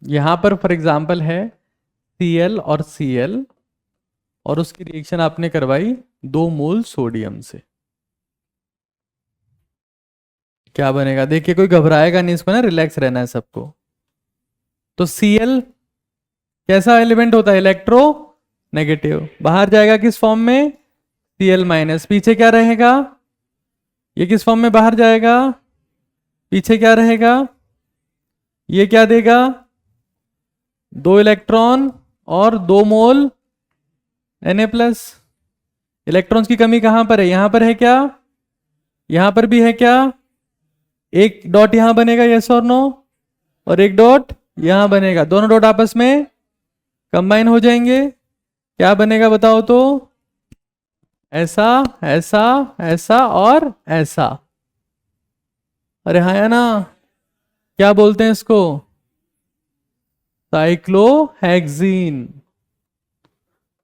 यहां पर फॉर एग्जांपल है Cl और Cl, और उसकी रिएक्शन आपने करवाई 2 मोल सोडियम से। क्या बनेगा? देखिए कोई घबराएगा नहीं, इसको ना रिलैक्स रहना है सबको। तो Cl कैसा एलिमेंट होता है? इलेक्ट्रो नेगेटिव, बाहर जाएगा किस फॉर्म में? Cl-। पीछे क्या रहेगा? ये किस फॉर्म में बाहर जाएगा? पीछे क्या रहेगा? ये क्या देगा? 2 इलेक्ट्रॉन और 2 मोल Na+। इलेक्ट्रॉन्स की कमी कहां पर है? यहां पर है क्या? यहां पर भी है क्या? एक डॉट यहां बनेगा, यस और नो? और एक डॉट यहां बनेगा, दोनों डॉट आपस में कंबाइन हो जाएंगे। क्या बनेगा बताओ तो? ऐसा, ऐसा, ऐसा और ऐसा। अरे हाँ या ना? क्या बोलते हैं इसको? साइक्लोहेक्सीन।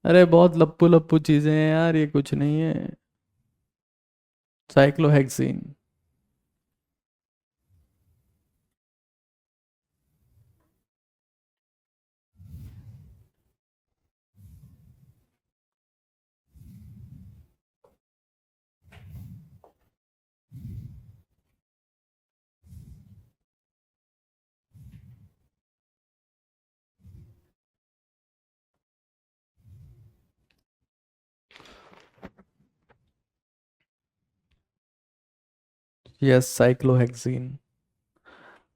अरे बहुत लप्पू लप्पू चीजें हैं यार, ये कुछ नहीं है। साइक्लोहेक्सीन। Yes, cyclohexene.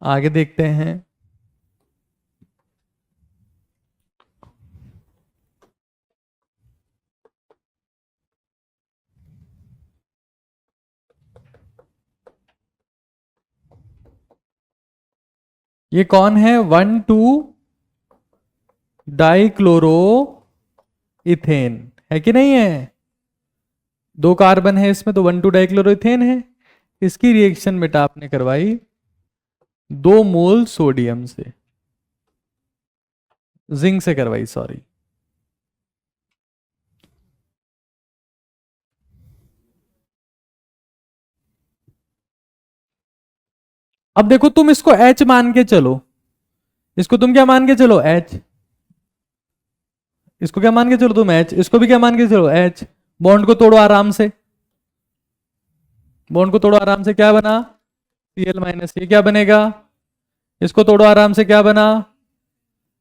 आगे देखते हैं। ये कौन है? 1,2 डाइक्लोरो इथेन, है कि नहीं है? दो कार्बन है इसमें, तो 1,2 डाइक्लोरो इथेन है। इसकी रिएक्शन बेटा आपने करवाई 2 मोल सोडियम से, जिंक से करवाई, सॉरी। अब देखो तुम इसको H मान के चलो, इसको तुम क्या मान के चलो? H। इसको क्या मान के चलो तुम? H। इसको भी क्या मान के चलो? H। बॉन्ड को तोड़ो आराम से, बॉन्ड को तोड़ो आराम से, क्या बना? Cl minus. ये क्या बनेगा? इसको तोड़ो आराम से, क्या बना?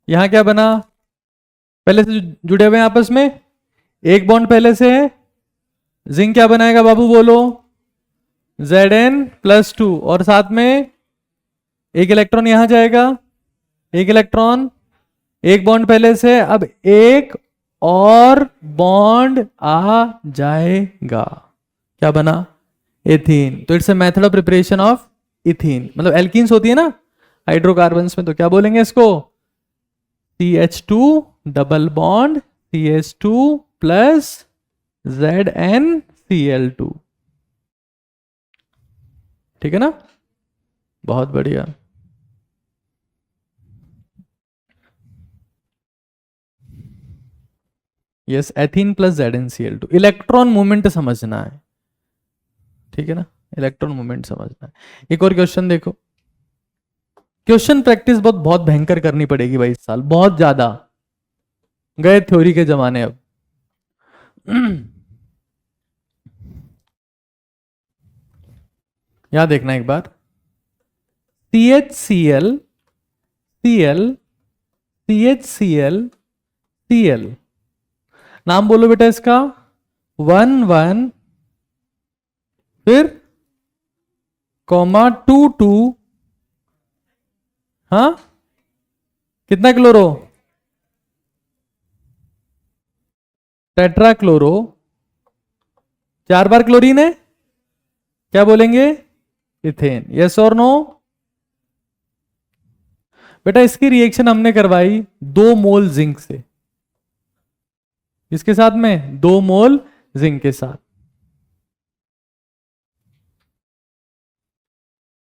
यहां क्या बना? पहले से जुड़े हुए हैं आपस में, एक बॉन्ड पहले से है। जिंक क्या बनाएगा बाबू, बोलो? Zn+2, और साथ में एक इलेक्ट्रॉन यहां जाएगा, एक इलेक्ट्रॉन, एक बॉन्ड पहले से, अब एक और बॉन्ड आ जाएगा, क्या बना? एथीन। तो it's a method of preparation of ethene. मतलब एल्कीन्स होती है ना हाइड्रोकार्बन्स में, तो क्या बोलेंगे इसको? CH2 double bond CH2 plus ZnCl2। ठीक है ना? बहुत बढ़िया। Yes, ethene plus ZnCl2। Electron movement समझना है, ठीक है ना? इलेक्ट्रॉन मूवमेंट समझना है। एक और क्वेश्चन देखो। क्वेश्चन प्रैक्टिस बहुत बहुत भयंकर करनी पड़ेगी भाई इस साल, बहुत ज्यादा। गए थ्योरी के जमाने अब। यहां देखना एक बार। CHCl, Cl, CHCl, Cl। नाम बोलो बेटा इसका। 1,1, फिर कॉमा 2,2। हाँ, कितना क्लोरो? Tetra chloro. 4 बार क्लोरीन है, क्या बोलेंगे? इथेन। यस और नो? बेटा इसकी रिएक्शन हमने करवाई 2 मोल जिंक से। इसके साथ में 2 मोल जिंक के साथ,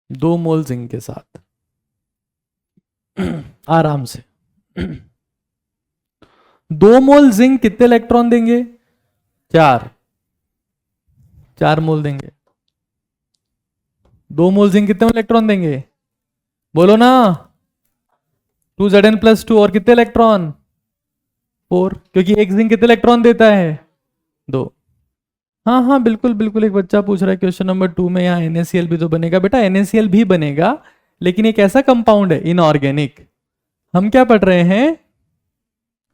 2 मोल जिंक के साथ। आराम से। 2 मोल जिंक कितने इलेक्ट्रॉन देंगे? 4। 4 मोल देंगे। 2 मोल जिंक कितने इलेक्ट्रॉन देंगे? बोलो ना। 2Zn+2, और कितने इलेक्ट्रॉन? 4, क्योंकि एक जिंक कितने इलेक्ट्रॉन देता है? 2। हाँ हाँ, बिल्कुल बिल्कुल। एक बच्चा पूछ रहा है क्वेश्चन नंबर 2 में, यहाँ NaCl भी तो बनेगा। बेटा NaCl भी बनेगा, लेकिन एक ऐसा कंपाउंड है इनऑर्गेनिक। हम क्या पढ़ रहे हैं?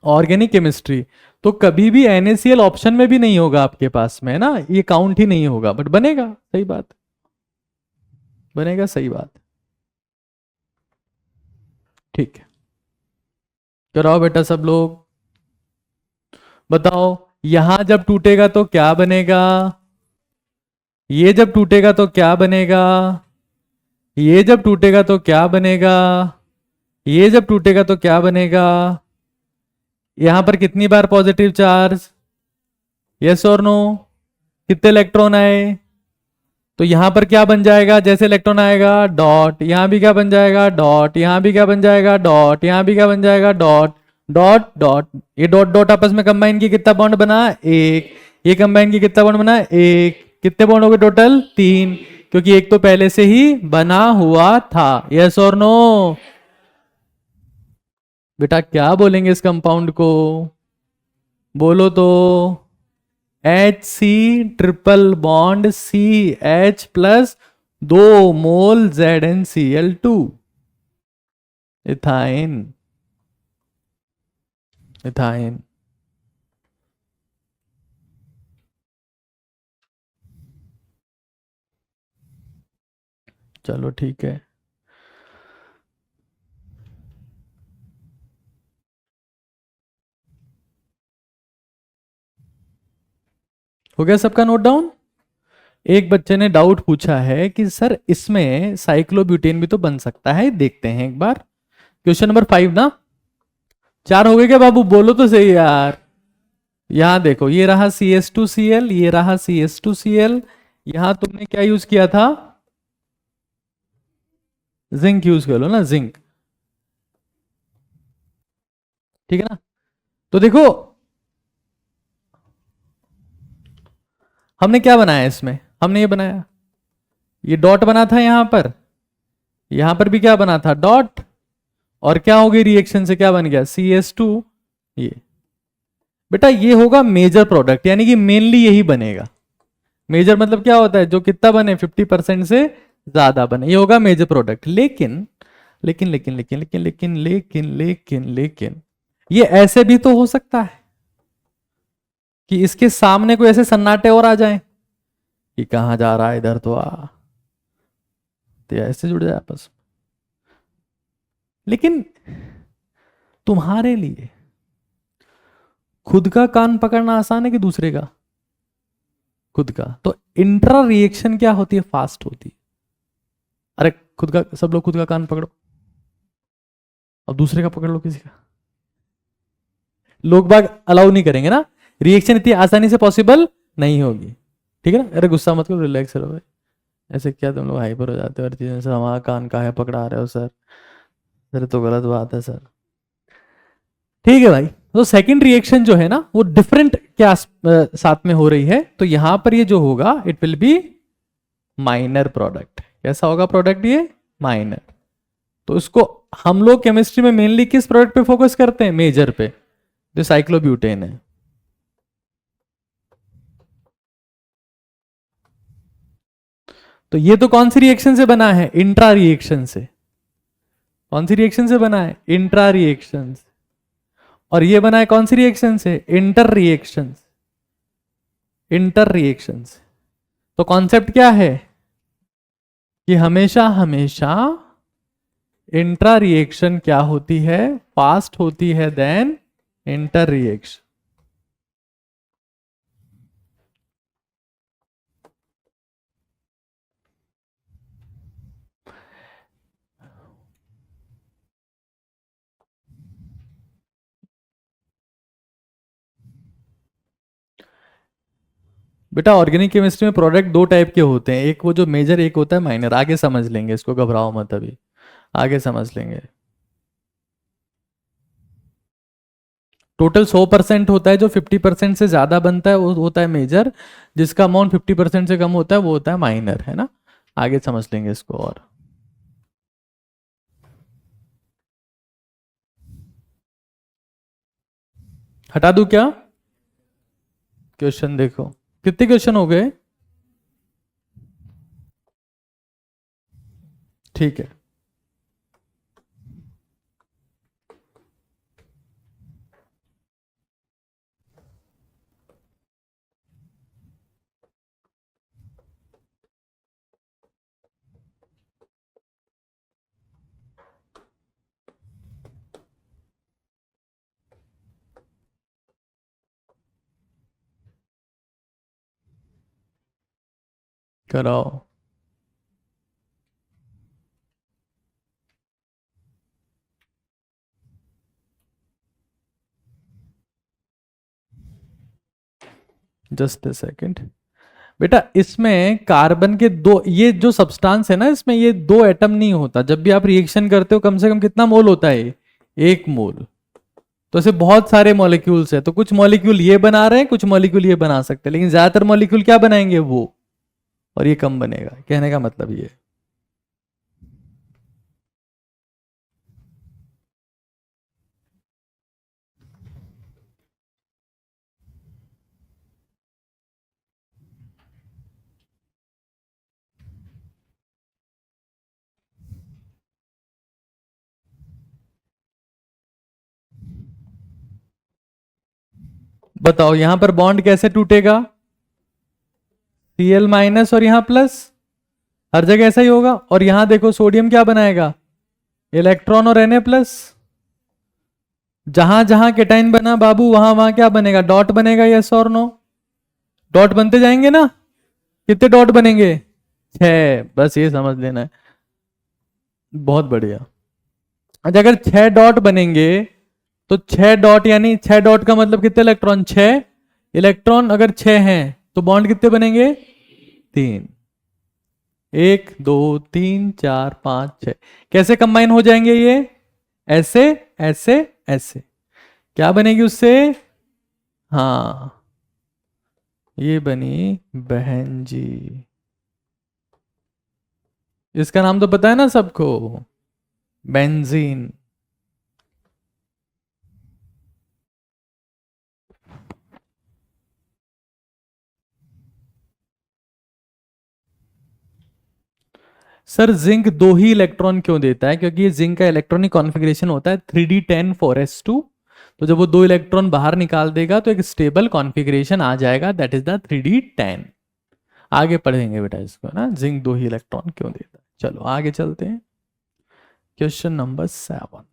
Organic chemistry. तो कभी भी NaCl ऑप्शन में भी नहीं होगा आपके पास में, है ना? ये काउंट ही नहीं होगा, बट बनेगा, सही बात। बनेगा, सही बात। ठीक है, कराओ बेटा सब लोग। बताओ, यहां जब टूटेगा तो क्या बनेगा? ये जब टूटेगा तो क्या बनेगा? ये जब टूटेगा तो क्या बनेगा? ये जब टूटेगा तो क्या बनेगा? यहां पर कितनी बार पॉजिटिव चार्ज? यस और नो? कितने इलेक्ट्रॉन आए? तो यहां पर क्या बन जाएगा? जैसे इलेक्ट्रॉन आएगा डॉट, यहां भी क्या बन जाएगा? डॉट। यहां भी क्या बन जाएगा? डॉट। यहां भी क्या बन जाएगा? डॉट। Dot dot. ये डॉट डॉट आपस में कंबाइन की कितना बॉन्ड बना? एक। ये कंबाइन की कितना बॉन्ड बना? एक। कितने बॉन्ड हो गए टोटल? 3, क्योंकि एक तो पहले से ही बना हुआ था। यस और नो? बेटा क्या बोलेंगे इस कंपाउंड को? बोलो तो। HC triple bond CH plus 2 मोल ZnCl2। इथाइन। इथाइन। चलो ठीक है। हो गया सबका नोट डाउन? एक बच्चे ने डाउट पूछा है कि सर इसमें साइक्लोब्यूटेन भी तो बन सकता है, देखते हैं एक बार। क्वेश्चन नंबर 5 ना। 4 हो गए क्या बाबू? बोलो तो सही यार। यहां देखो, ये रहा CS2Cl, ये रहा CS2Cl। यहां तुमने क्या यूज किया था? जिंक यूज कर लो ना, जिंक। ठीक है ना? तो देखो हमने क्या बनाया इसमें, हमने ये बनाया, ये डॉट बना था यहां पर भी क्या बना था? डॉट। और क्या हो गई रिएक्शन से, क्या बन गया? CS2। ये बेटा ये होगा मेजर प्रोडक्ट, यानी कि मेनली यही बनेगा। मेजर मतलब क्या होता है? जो कितना बने, 50% से ज्यादा बने, ये होगा मेजर प्रोडक्ट। लेकिन लेकिन लेकिन लेकिन लेकिन लेकिन लेकिन लेकिन लेकिन ये ऐसे भी तो हो सकता है कि इसके सामने कोई ऐसे सन्नाटे और आ जाए कि कहां जा रहा है, इधर तो आ, तो ऐसे जुड़ जाए आपस में। लेकिन तुम्हारे लिए खुद का कान पकड़ना आसान है कि दूसरे का? खुद का। तो इंट्रा रिएक्शन क्या होती है? फास्ट होती है। अरे खुद का, सब लोग खुद का कान पकड़ो, अब दूसरे का पकड़ लो किसी का। लोग बाग अलाउ नहीं करेंगे ना, रिएक्शन इतनी आसानी से पॉसिबल नहीं होगी। ठीक है ना? अरे गुस्सा मत करो, रिलैक्स रहो भाई। ऐसे क्या तुम लोग हाइपर हो जाते हो हर चीज से? हमारा कान का है पकड़ा रहे हो सर, सर तो गलत बात है सर। ठीक है भाई। तो सेकंड रिएक्शन जो है ना वो डिफरेंट क्या साथ में हो रही है, तो यहां पर ये जो होगा it will B minor product. कैसा होगा प्रोडक्ट? ये माइनर। तो इसको हम लोग केमिस्ट्री में मेनली किस प्रोडक्ट पे फोकस करते हैं? मेजर पे, जो साइक्लोब्यूटेन है। तो ये तो कौन सी रिएक्शन से बना है? इंट्रा रिएक्शन से। कौन सी रिएक्शन से बना है? इंट्रा रिएक्शन से। और ये बना है कौन सी रिएक्शन से? Inter reaction. इंटर रिएक्शन से। तो कॉन्सेप्ट क्या है कि हमेशा हमेशा इंट्रा रिएक्शन क्या होती है? फास्ट होती है देन इंटर रिएक्शन। बेटा ऑर्गेनिक केमिस्ट्री में प्रोडक्ट दो टाइप के होते हैं, एक वो जो मेजर, एक होता है माइनर। आगे समझ लेंगे इसको, घबराओ मत अभी, आगे समझ लेंगे। टोटल 100% होता है, जो 50% से ज्यादा बनता है वो होता है मेजर, जिसका अमाउंट 50% से कम होता है वो होता है माइनर, है ना? आगे समझ लेंगे इसको। और हटा दूं क्या? क्वेश्चन देखो, कितने क्वेश्चन हो गए? ठीक है। कराओ। Just a second. बेटा इसमें कार्बन के दो, ये जो सब्सटेंस है ना इसमें, ये दो एटम नहीं होता। जब भी आप रिएक्शन करते हो कम से कम कितना मोल होता है? 1 मोल। तो ऐसे बहुत सारे मॉलिक्यूल्स है, तो कुछ मॉलिक्यूल ये बना रहे हैं, कुछ मॉलिक्यूल ये बना सकते हैं, लेकिन ज्यादातर मॉलिक्यूल क्या बनाएंगे? वो। और ये कम बनेगा, कहने का मतलब ये है। बताओ यहां पर बॉन्ड कैसे टूटेगा? Cl माइनस और यहां प्लस। हर जगह ऐसा ही होगा। और यहां देखो सोडियम क्या बनाएगा, इलेक्ट्रॉन और Na+। जहां जहां केटाइन बना बाबू, वहां वहां क्या बनेगा, डॉट बनेगा। यस और नो, डॉट बनते जाएंगे ना। कितने डॉट बनेंगे, 6, बस ये समझ लेना है। बहुत बढ़िया। अच्छा, अगर 6 डॉट बनेंगे तो 6 डॉट यानी 6 डॉट का मतलब कितने इलेक्ट्रॉन, 6 इलेक्ट्रॉन। अगर 6 हैं तो बॉन्ड कितने बनेंगे, 3। 1 2 3 4 5 6। कैसे कंबाइन हो जाएंगे ये, ऐसे ऐसे ऐसे। क्या बनेगी उससे, हाँ ये बनी बहन जी। इसका नाम तो पता है ना सबको, बेंजीन। सर जिंक 2 ही इलेक्ट्रॉन क्यों देता है, क्योंकि ये जिंक का इलेक्ट्रॉनिक कॉन्फ़िगरेशन होता है 3d10 4s2। तो जब वो 2 इलेक्ट्रॉन बाहर निकाल देगा तो एक स्टेबल कॉन्फ़िगरेशन आ जाएगा, दैट इज द 3d10। आगे पढ़ेंगे बेटा इसको ना, जिंक 2 ही इलेक्ट्रॉन क्यों देता है। चलो आगे चलते हैं, क्वेश्चन नंबर 7।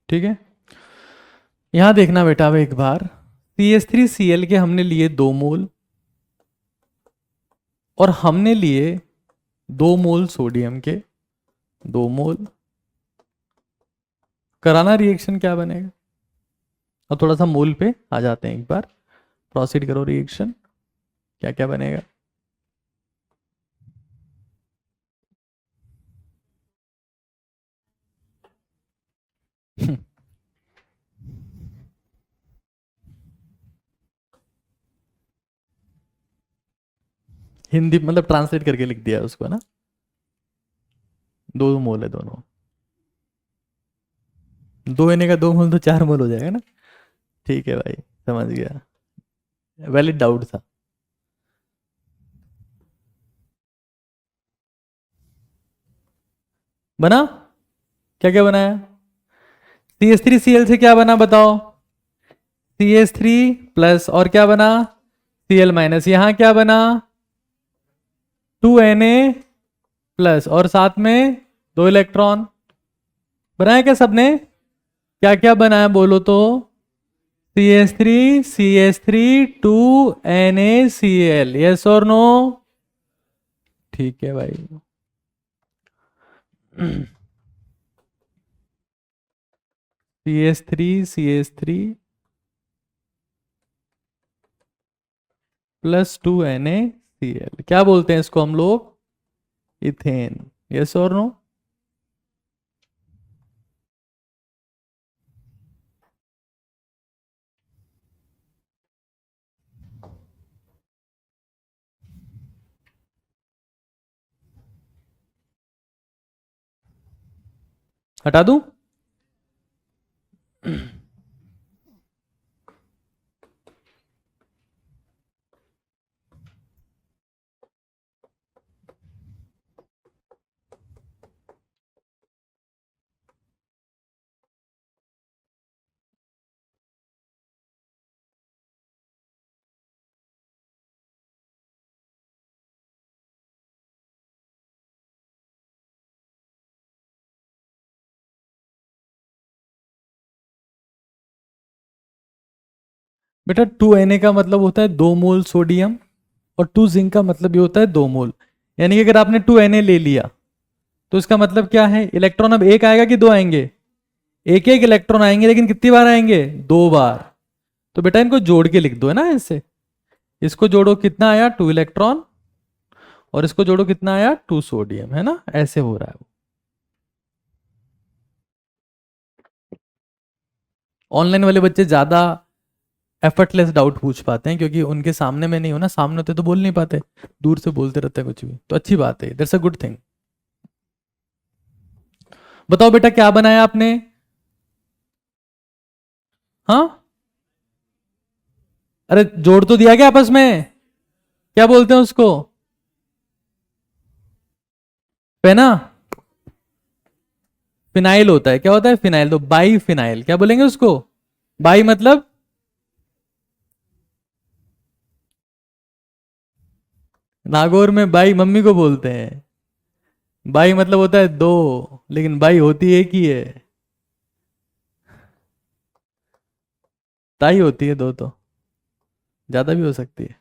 ठीक है, यहां देखना बेटा अब एक बार, CH3Cl के हमने लिए 2 मोल और हमने लिए 2 मोल सोडियम के, 2 मोल। कराना रिएक्शन, क्या बनेगा। और थोड़ा सा मोल पे आ जाते हैं एक बार, प्रोसीड करो रिएक्शन, क्या क्या बनेगा। हिंदी मतलब ट्रांसलेट करके लिख दिया उसको ना, 2 मोल है दोनों। 2 एने का 2 मोल तो 4 मोल हो जाएगा ना। ठीक है भाई, समझ गया, वैलिड डाउट था। बना, क्या क्या बनाया, CH3Cl से क्या बना बताओ, CH3+ और क्या बना, Cl-। यहां क्या बना, 2Na+ और साथ में 2 इलेक्ट्रॉन। बनाया क्या सबने, क्या क्या बनाया बोलो तो, CH3 2NaCl, यस और नो। ठीक है भाई। CH3 + 2NaCl, क्या बोलते हैं इसको हम लोग, इथेन, यस और नो। हटा दूं, बेटा 2Na का मतलब होता है 2 मोल सोडियम, और 2 जिंक का मतलब ये होता है 2 मोल। यानी कि अगर आपने 2Na ले लिया तो इसका मतलब क्या है, इलेक्ट्रॉन अब एक आएगा कि 2 आएंगे, एक एक इलेक्ट्रॉन आएंगे, लेकिन कितनी बार आएंगे, 2 बार। तो बेटा इनको जोड़ के लिख दो है ना ऐसे, इसको जोड़ो कितना आया, 2 इलेक्ट्रॉन, और इसको जोड़ो कितना आया, 2 सोडियम, है ना, ऐसे हो रहा है वो। ऑनलाइन वाले बच्चे ज्यादा एफर्टलेस डाउट पूछ पाते हैं, क्योंकि उनके सामने में नहीं हो ना, सामने होते तो बोल नहीं पाते, दूर से बोलते रहते हैं कुछ भी, तो अच्छी बात है, दैट्स अ गुड थिंग। बताओ बेटा क्या बनाया आपने, हाँ, अरे जोड़ तो दिया क्या आपस में, क्या बोलते हैं उसको, पेना, फिनाइल होता है। क्या होता है? फिनाइल। तो बाई फिनाइल क्या बोलेंगे उसको? बाई मतलब नागौर में बाई मम्मी को बोलते हैं। बाई मतलब होता है दो, लेकिन बाई होती एक ही है। ताई होती है दो, तो ज्यादा भी हो सकती है,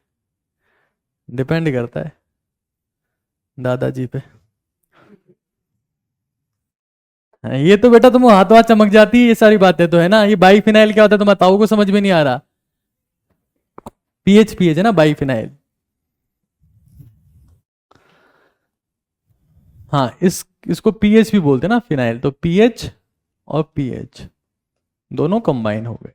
डिपेंड करता है दादाजी पे। हाँ, ये तो बेटा तुम हाथ हाथ चमक जाती है, ये सारी बातें तो है ना। ये बाई फिनाइल क्या होता है तुम्हें ताऊ को समझ में नहीं आ रहा? पीएच पीएच है ना बाई फिनाइल। हाँ, इसको पीएच भी बोलते हैं ना, फिनाइल। तो पीएच और पीएच दोनों कंबाइन हो गए।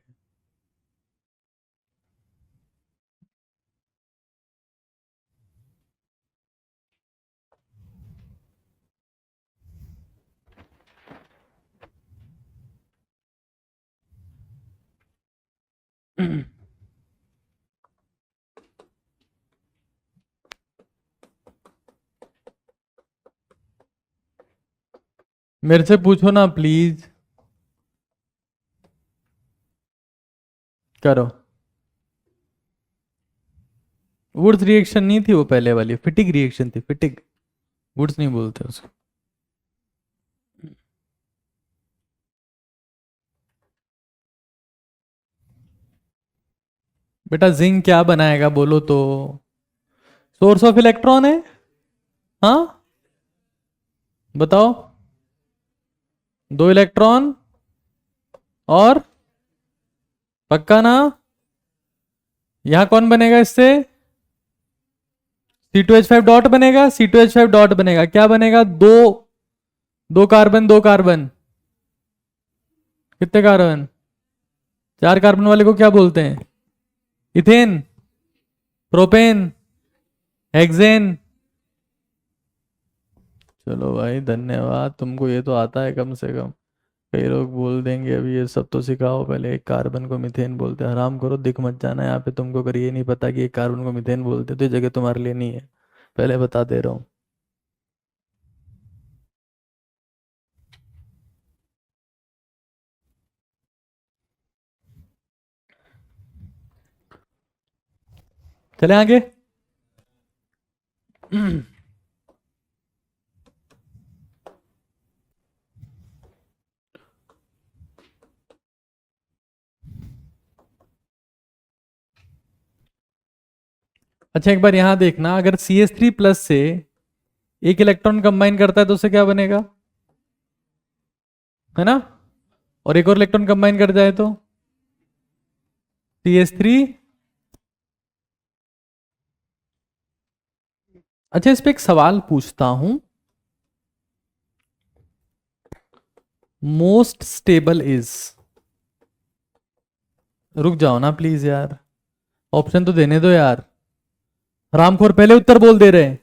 मेरे से पूछो ना प्लीज। करो। वुड्स रिएक्शन नहीं थी वो, पहले वाली फिटिक रिएक्शन थी, फिटिक। वुड्स नहीं बोलते उसको। बेटा जिंक क्या बनाएगा बोलो तो? सोर्स ऑफ इलेक्ट्रॉन है। हाँ, बताओ। दो इलेक्ट्रॉन और, पक्का ना? यहां कौन बनेगा इससे? C2H5 डॉट बनेगा, C2H5 डॉट बनेगा। क्या बनेगा? दो, दो कार्बन, दो कार्बन। कितने कार्बन? चार कार्बन वाले को क्या बोलते हैं? Ethane, propane, hexane. चलो भाई धन्यवाद, तुमको ये तो आता है कम से कम। कई लोग बोल देंगे अभी ये सब तो सिखाओ पहले, एक कार्बन को मीथेन बोलते हैं। आराम करो, दिख मत जाना यहाँ पे तुमको। अगर ये नहीं पता कि एक कार्बन को मीथेन बोलते हैं तो ये जगह तुम्हारे लिए नहीं है, पहले बता दे रहा हूँ। चले आगे। अच्छा एक बार यहां देखना, अगर CH3 प्लस से एक इलेक्ट्रॉन कंबाइन करता है तो उसे क्या बनेगा? है ना? और एक और इलेक्ट्रॉन कंबाइन कर जाए तो CH3। अच्छा इस पे एक सवाल पूछता हूं, मोस्ट स्टेबल इज, रुक जाओ ना प्लीज यार, ऑप्शन तो देने दो यार। रामखोर पहले उत्तर बोल दे रहे हैं।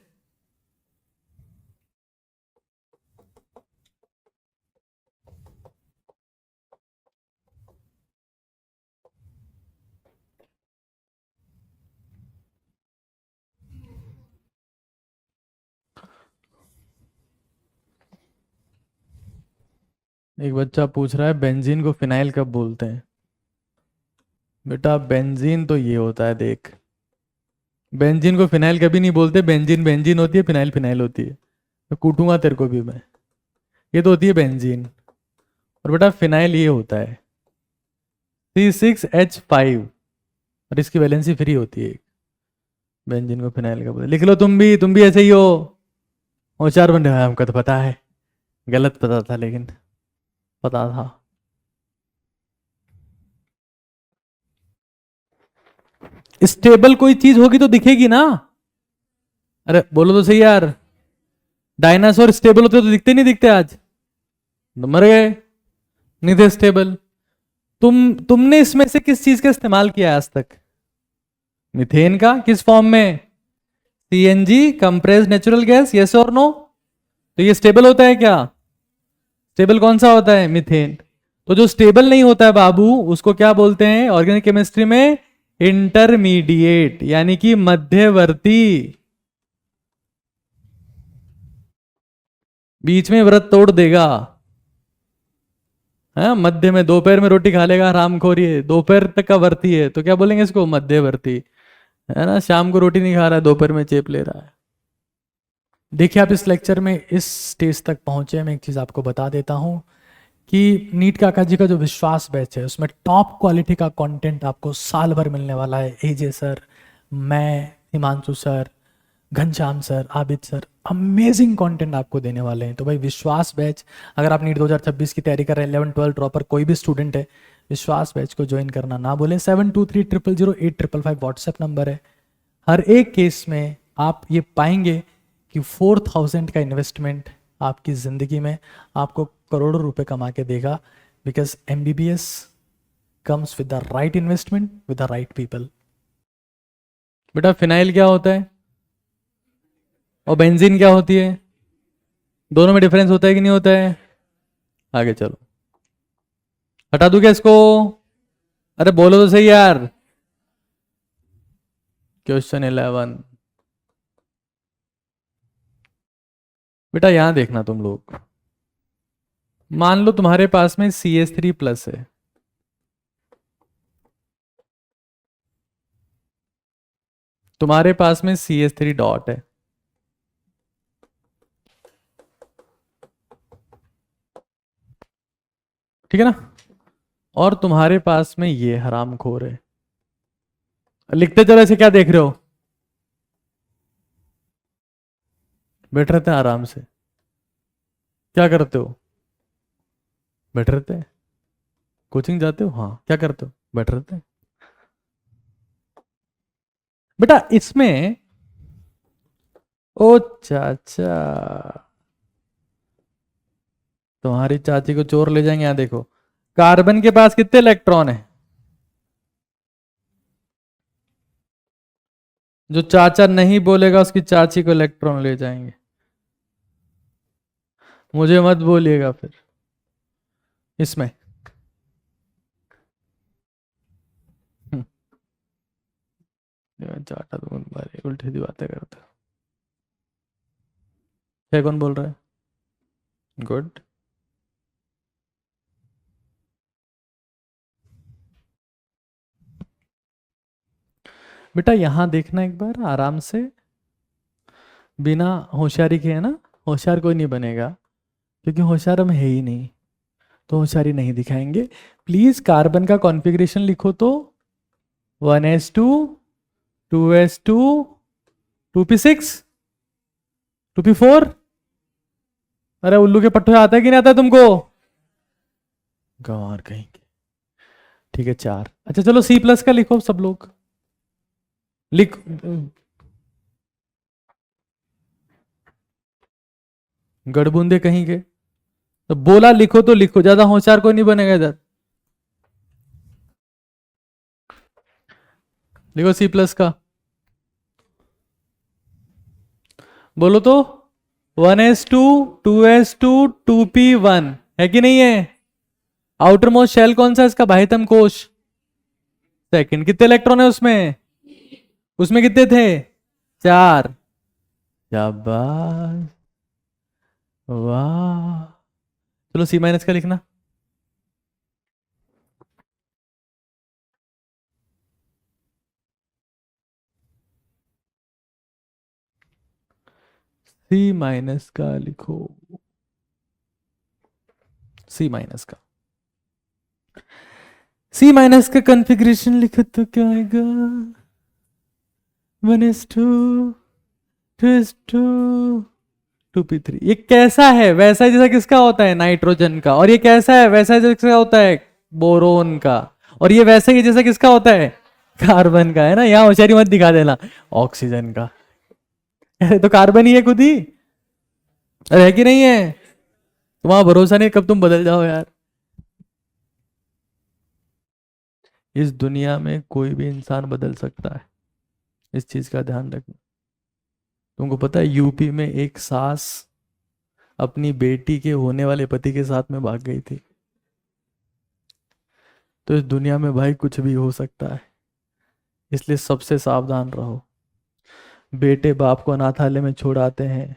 एक बच्चा पूछ रहा है बेंजीन को फिनाइल कब बोलते हैं? बेटा बेंजीन तो ये होता है, देख, बेंजीन को फिनाइल कभी नहीं बोलते। बेंजीन बेंजीन होती है, फिनाइल फिनाइल होती है। तो कूटूंगा तेरे को भी मैं। ये तो होती है बेंजीन, और बेटा फिनाइल ये होता है C6H5, और इसकी वैलेंसी फ्री होती है। बेंजीन को फिनाइल का बोलते, लिख लो तुम भी ऐसे ही हो, होशियार बन रहे हो। हमको तो पता है, गलत पता था लेकिन पता था। स्टेबल कोई चीज होगी तो दिखेगी ना। अरे बोलो तो सही यार, डायनासोर स्टेबल होते तो दिखते नहीं दिखते आज? तो मर गए, नहीं थे स्टेबल। तुमने इसमें से किस चीज का इस्तेमाल किया है आज तक? मीथेन का, किस फॉर्म में? CNG, compressed natural gas, yes और नो? तो ये स्टेबल होता है क्या? स्टेबल कौन सा होता है? मीथेन। तो जो स्टेबल नहीं होता है बाबू, उसको क्या बोलते हैं ऑर्गेनिक केमिस्ट्री में? इंटरमीडिएट, यानी कि मध्यवर्ती। बीच में व्रत तोड़ देगा। हाँ, मध्य में दोपहर में रोटी खा लेगा हरामखोरी है, दोपहर तक का वर्ती है, तो क्या बोलेंगे इसको? मध्यवर्ती, है ना। शाम को रोटी नहीं खा रहा है, दोपहर में चेप ले रहा है। देखिए आप इस लेक्चर में इस स्टेज तक पहुंचे, मैं एक चीज़ आपको बता देता हूं कि नीट काका जी का जो विश्वास बैच है उसमें टॉप क्वालिटी का कंटेंट आपको साल भर मिलने वाला है। एजे सर, मैं, Himanshu sir, Ghanshyam sir, Abid sir, amazing content आपको देने वाले हैं। तो भाई विश्वास बैच, अगर आप नीट 2026 की तैयारी कर रहे हैं, 11 12 ड्रॉपर कोई भी स्टूडेंट है, विश्वास बैच को ज्वाइन करना ना बोले। 72300855 व्हाट्सएप नंबर है। हर एक केस में आप ये पाएंगे कि 4000 का इन्वेस्टमेंट आपकी ज़िंदगी में आपको करोड़ों रुपए कमा के देगा, because MBBS comes with the right investment with the right people. बेटा फिनाइल क्या होता है और बेंजीन क्या होती है? दोनों में डिफरेंस होता है कि नहीं होता है? आगे चलो, हटा दूं क्या इसको? अरे बोलो तो सही यार। क्वेश्चन 11, बेटा यहां देखना तुम लोग। मान लो तुम्हारे पास में CH3+ है, तुम्हारे पास में CH3 डॉट है, ठीक है ना, और तुम्हारे पास में ये हरामखोर है। लिखते चलो, ऐसे क्या देख रहे हो? बैठ रहते हैं आराम से, क्या करते हो? बैठ रहते हैं। कोचिंग जाते हो? हाँ, क्या करते हो? बैठ रहते हैं। बेटा इसमें, ओ चाचा, तुम्हारी चाची को चोर ले जाएंगे। यहां देखो, कार्बन के पास कितने इलेक्ट्रॉन है? जो चाचा नहीं बोलेगा उसकी चाची को इलेक्ट्रॉन ले जाएंगे। मुझे मत बोलिएगा फिर। इसमें चाटा तो बारी उल्टी सीधी बातें करता है। कौन बोल रहा है? गुड। बेटा यहां देखना एक बार आराम से, बिना होशियारी के, है ना। होशियार कोई नहीं बनेगा क्योंकि होशियार हम है ही नहीं, तो होशियारी नहीं दिखाएंगे। प्लीज कार्बन का कॉन्फ़िगरेशन लिखो तो 1s2 2s2 2p6 2p4। अरे उल्लू के पट्टो आता है कि नहीं आता है तुमको? गंवार कहीं के। ठीक है 4। अच्छा चलो C+ का लिखो सब लोग। लिख, गड़बूंदे कहीं के। तो बोला लिखो तो लिखो, ज्यादा होशियार कोई नहीं बनेगा इधर। लिखो C+ का, बोलो तो 1s2 2s2 2p1 है कि नहीं है? आउटर मोस्ट शेल कौन सा है इसका? बाह्यतम कोश। सेकंड। कितने इलेक्ट्रॉन है उसमें? उसमें कितने थे? 4। शाबाश, वाह। चलो C- का लिखना। C- का लिखो, C- का का कॉन्फ़िगरेशन लिखो तो क्या आएगा? 1s2 2s2 2p3। ये कैसा है? वैसा ही जैसा किसका होता है? नाइट्रोजन का। और ये कैसा है? वैसा ही जैसा होता है बोरोन का। और ये वैसा ही जैसा किसका होता है? कार्बन का, है ना। यहाँ होशियारी मत दिखा देना। ऑक्सीजन का। अरे तो कार्बन ही है खुद ही। अरे है कि नहीं है? तुम्हारा भरोसा नहीं कब तुम बदल जाओ यार। इस दुनिया में कोई भी इंसान बदल सकता है, इस चीज का ध्यान रखना। तुमको पता है यूपी में एक सास अपनी बेटी के होने वाले पति के साथ में भाग गई थी। तो इस दुनिया में भाई कुछ भी हो सकता है, इसलिए सबसे सावधान रहो। बेटे बाप को अनाथालय में छोड़ आते हैं,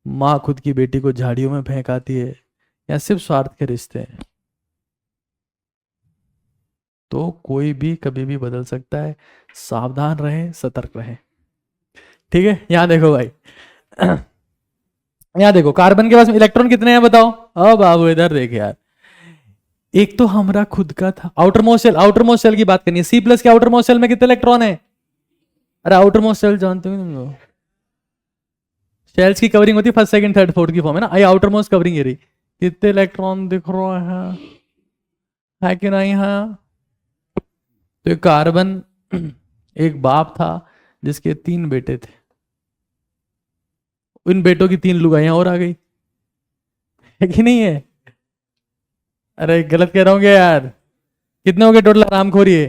माँ खुद की बेटी को झाड़ियों में फेंक आती है, या सिर्फ स्वार्थ के रिश्ते हैं। तो कोई भी कभी भी बदल सकता है, सावधान रहें, सतर्क रहें। ठीक है, यहां देखो भाई, यहां देखो कार्बन के पास में इलेक्ट्रॉन कितने हैं बताओ। अब बाबू इधर देख यार, एक तो हमारा खुद का था आउटर मोस्ट सेल की बात करनी है, सी प्लस के आउटर मोस्ट सेल में कितने इलेक्ट्रॉन है? अरे आउटर मोस्ट सेल जानते हो तुम लोग, शेल्स की कवरिंग होती है फर्स्ट सेकंड थर्ड फोर्थ की फॉर्म है ना, आई आउटर मोस्ट कवरिंग ये रही, कितने इलेक्ट्रॉन दिख रहा है कि नहीं है? तो कार्बन एक बाप था जिसके 3 बेटे थे, उन बेटों की 3 लुगाइयां और आ गई, है कि नहीं है? अरे गलत कह रहा हूँ क्या यार? कितने हो गए टोटल आरामखोरी है?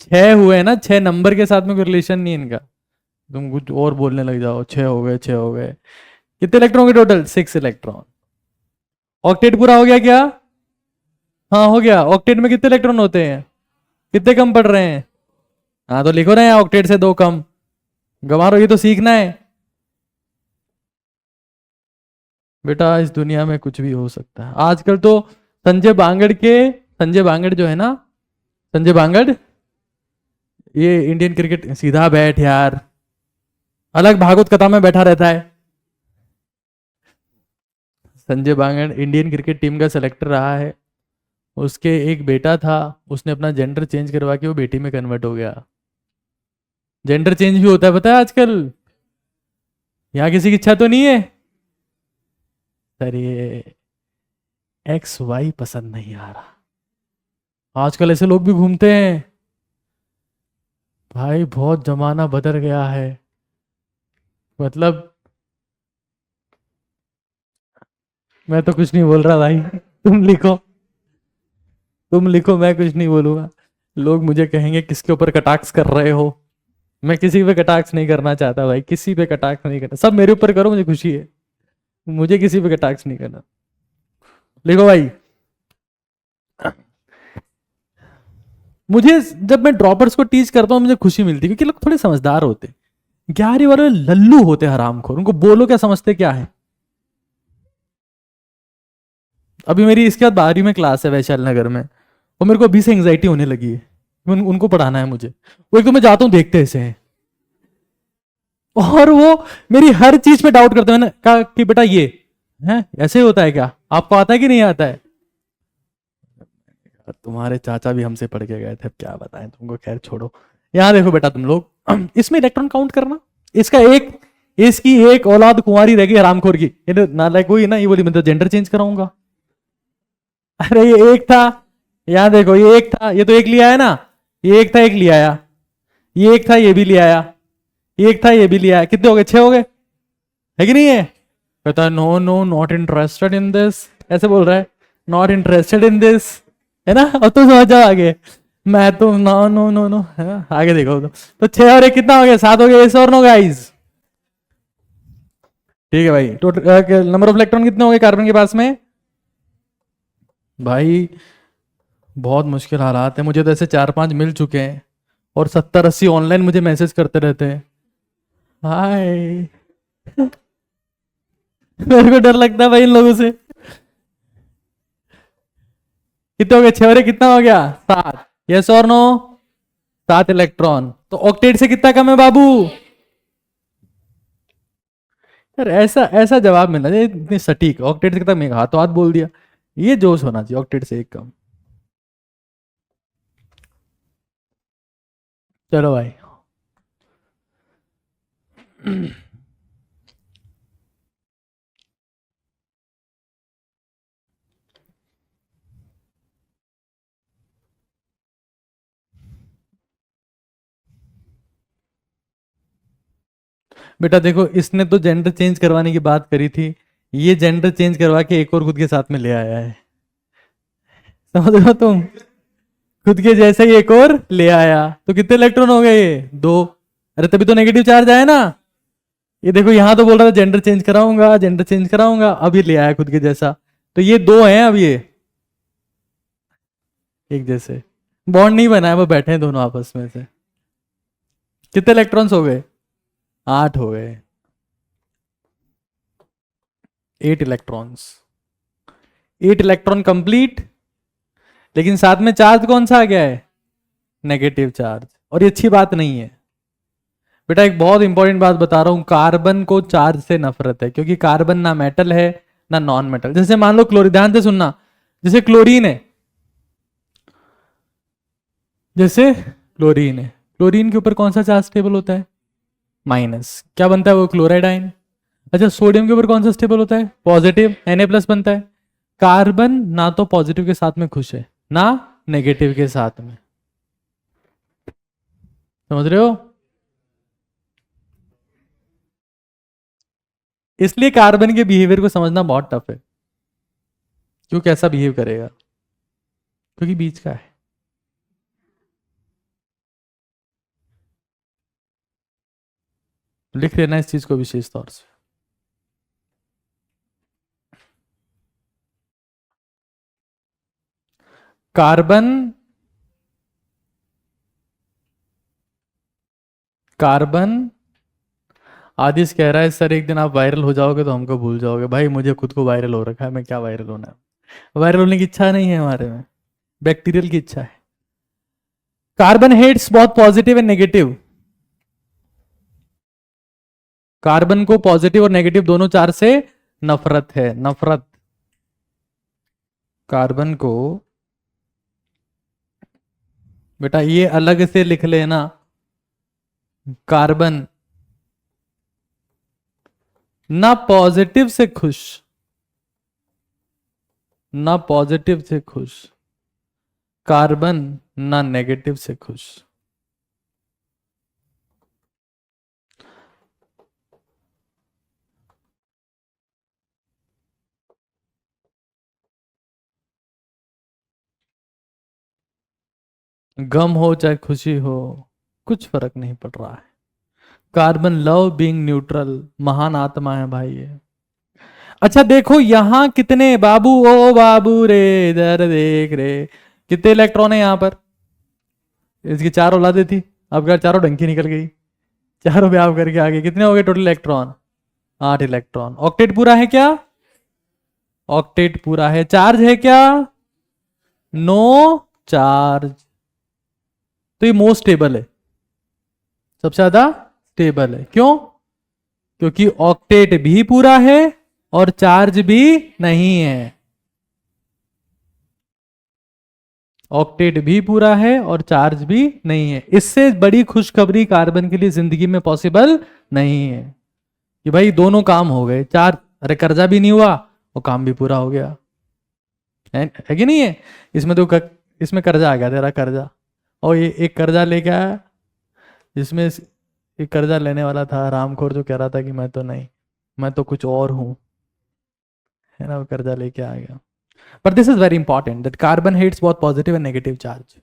6 हुए ना, 6 नंबर के साथ में कोई रिलेशन नहीं है इनका, तुम कुछ और बोलने लग जाओ। 6 हो गए, 6 हो गए। कितने इलेक्ट्रॉन के टोटल? 6 इलेक्ट्रॉन। ऑक्टेट पूरा हो गया क्या? हाँ हो गया। ऑक्टेट में कितने इलेक्ट्रॉन होते हैं? कितने कम पड़ रहे हैं? हाँ तो लिखो ना यार, ऑक्टेट से 2 कम। गंवारो, ये तो सीखना है बेटा, इस दुनिया में कुछ भी हो सकता है। आजकल तो संजय बांगड़ जो है ना, संजय बांगड़, ये इंडियन क्रिकेट, सीधा बैठ यार, अलग भागवत कथा में बैठा रहता है। Sanjay Bangar Indian cricket team का सेलेक्टर रहा है, उसके एक बेटा था, उसने अपना जेंडर चेंज करवा के वो बेटी में कन्वर्ट हो गया। जेंडर चेंज भी होता है पता है आजकल, यहाँ किसी की इच्छा तो नहीं है? सर ये एक्स वाई पसंद नहीं आ रहा, आजकल ऐसे लोग भी घूमते हैं भाई, बहुत जमाना बदल गया है। मतलब मैं तो कुछ नहीं बोल रहा भाई, तुम लिखो, तुम लिखो, मैं कुछ नहीं बोलूंगा। लोग मुझे कहेंगे किसके ऊपर कटाक्ष कर रहे हो, मैं किसी पे कटाक्ष नहीं करना चाहता भाई, किसी पे कटाक्ष नहीं करना, सब मेरे ऊपर करो, मुझे खुशी है, मुझे किसी पे कटाक्ष नहीं करना। लिखो भाई, मुझे जब मैं ड्रॉपर्स को टीच करता हूं मुझे खुशी मिलती है, क्योंकि लोग थोड़े समझदार होते हैं। 11वीं वाले लल्लू होते हरामखोर, उनको बोलो क्या समझते क्या है। अभी मेरी इसके बाद 12वीं में क्लास है वैशाली नगर में, और मेरे को अभी से एंग्जाइटी होने लगी है, उनको पढ़ाना है मुझे। वो एक तो मैं जाता हूँ देखते ऐसे हैं, और वो मेरी हर चीज पे डाउट करते हैं। मैंने कहा कि बेटा ये है ऐसे होता है क्या, आपको आता है कि नहीं आता है? तुम्हारे चाचा भी हमसे पढ़ के गए थे, अब क्या बताएं तुमको, खैर छोड़ो। यहाँ देखो बेटा तुम लोग, इसमें इलेक्ट्रॉन काउंट करना, इसका एक, इसकी एक औलाद कुंवारी रहेगी हरामखोर की, ये तो नालायक हुई ना, ये बोली मैं तो जेंडर चेंज कराऊंगा। अरे ये एक था, यहाँ देखो ये एक था, ये तो एक लिया है ना, ये एक था एक लिया आया, ये एक था ये भी लिया आया, ये एक था ये भी लिया आया, कितने हो गए? 6 हो गए, है कि नहीं है? कहता है no no not interested in this, ऐसे बोल रहा है, नॉट इंटरेस्टेड इन दिस, है ना? अब तो समझ जाओ आगे, मैं तो नो नो नो नो है ना? आगे देखो तो 6 और 1 कितना हो गया? 7 हो गया, यस और नो गाइस? ठीक है भाई, टोटल नंबर ऑफ इलेक्ट्रॉन कितने हो गए कार्बन के पास में? भाई बहुत मुश्किल हालात है, मुझे तो ऐसे 4-5 मिल चुके हैं, और 70-80 ऑनलाइन मुझे मैसेज करते रहते हैं, हाय। मेरे को डर लगता है भाई इन लोगों से। कितने हो गए? 6 और 1 कितना हो गया? 7, यस और नो? 7 इलेक्ट्रॉन, तो ऑक्टेट से कितना कम है बाबू? यार ऐसा ऐसा जवाब मिलना चाहिए, इतनी सटीक, ऑक्टेट से कितना, मैं हाथों हाथ बोल दिया, ये जोश होना चाहिए, ऑक्टेट से 1 कम। चलो भाई, बेटा देखो इसने तो जेंडर चेंज करवाने की बात करी थी, ये जेंडर चेंज करवा के एक और खुद के साथ में ले आया है, समझ रहे हो तुम? खुद के जैसे ही एक और ले आया, तो कितने इलेक्ट्रॉन हो गए? ये 2। अरे तभी तो नेगेटिव चार्ज आया ना, ये देखो यहां तो बोल रहा था जेंडर चेंज कराऊंगा, जेंडर चेंज कराऊंगा, अब ये ले आया खुद के जैसा, तो ये 2 हैं अब, ये एक जैसे, बॉन्ड नहीं बना है, वो बैठे हैं दोनों आपस में से। कितने इलेक्ट्रॉन्स हो गए? 8 हो गए, 8 इलेक्ट्रॉन्स, 8 इलेक्ट्रॉन कंप्लीट। लेकिन साथ में चार्ज कौन सा आ गया है, नेगेटिव चार्ज। और ये अच्छी बात नहीं है बेटा, एक बहुत इंपॉर्टेंट बात बता रहा हूं, कार्बन को चार्ज से नफरत है, क्योंकि कार्बन ना मेटल है ना नॉन मेटल। जैसे मान लो क्लोरीन, ध्यान से सुनना, जैसे क्लोरीन है, जैसे क्लोरीन है, क्लोरीन के ऊपर कौन सा चार्ज स्टेबल होता है, माइनस, क्या बनता है वो, क्लोराइड आयन। अच्छा, सोडियम के ऊपर कौन सा स्टेबल होता है, पॉजिटिव, Na+ बनता है। कार्बन ना तो पॉजिटिव के साथ में खुश है ना नेगेटिव के साथ में, समझ रहे हो। इसलिए कार्बन के बिहेवियर को समझना बहुत टफ है, क्यों कैसा बिहेव करेगा, क्योंकि बीच का है। लिख लेना इस चीज को विशेष तौर से। कार्बन कार्बन आदिश कह रहा है सर एक दिन आप वायरल हो जाओगे तो हमको भूल जाओगे। भाई मुझे खुद को वायरल हो रखा है, मैं क्या वायरल होना है, वायरल होने की इच्छा नहीं है हमारे में, बैक्टीरियल की इच्छा है। कार्बन हेट्स बहुत पॉजिटिव एंड नेगेटिव, कार्बन को पॉजिटिव और नेगेटिव दोनों चार्ज से नफरत है, नफरत। कार्बन को बेटा ये अलग से लिख लेना, कार्बन ना पॉजिटिव से खुश, ना पॉजिटिव से खुश, कार्बन ना नेगेटिव से खुश। गम हो चाहे खुशी हो, कुछ फर्क नहीं पड़ रहा है। कार्बन लव बीइंग न्यूट्रल, महान आत्मा है भाई ये। अच्छा देखो यहां कितने बाबू, ओ बाबू रे इधर देख रे, कितने इलेक्ट्रॉन है यहां पर। इसकी 4 औलादे थी, अब क्या चारों डंकी निकल गई, चारों ब्याह करके आ गए। कितने हो गए टोटल इलेक्ट्रॉन, 8 इलेक्ट्रॉन। ऑक्टेट पूरा है क्या, ऑक्टेट पूरा है। चार्ज है क्या, नो चार्ज। तो ये मोस्ट स्टेबल है, सबसे ज्यादा स्टेबल है। क्यों, क्योंकि ऑक्टेट भी पूरा है और चार्ज भी नहीं है। ऑक्टेट भी पूरा है और चार्ज भी नहीं है। इससे बड़ी खुशखबरी कार्बन के लिए जिंदगी में पॉसिबल नहीं है कि भाई दोनों काम हो गए, चार्ज, अरे कर्जा भी नहीं हुआ और काम भी पूरा हो गया, है कि नहीं है। इसमें तो इसमें कर्जा आ गया तेरा कर्जा, और ये एक कर्जा लेके आया जिसमें एक कर्जा लेने वाला था रामखोर, जो कह रहा था कि मैं तो नहीं, मैं तो कुछ और हूं, है ना, वो कर्जा लेके आ गया। But this is very important that carbon hates both positive and negative charge.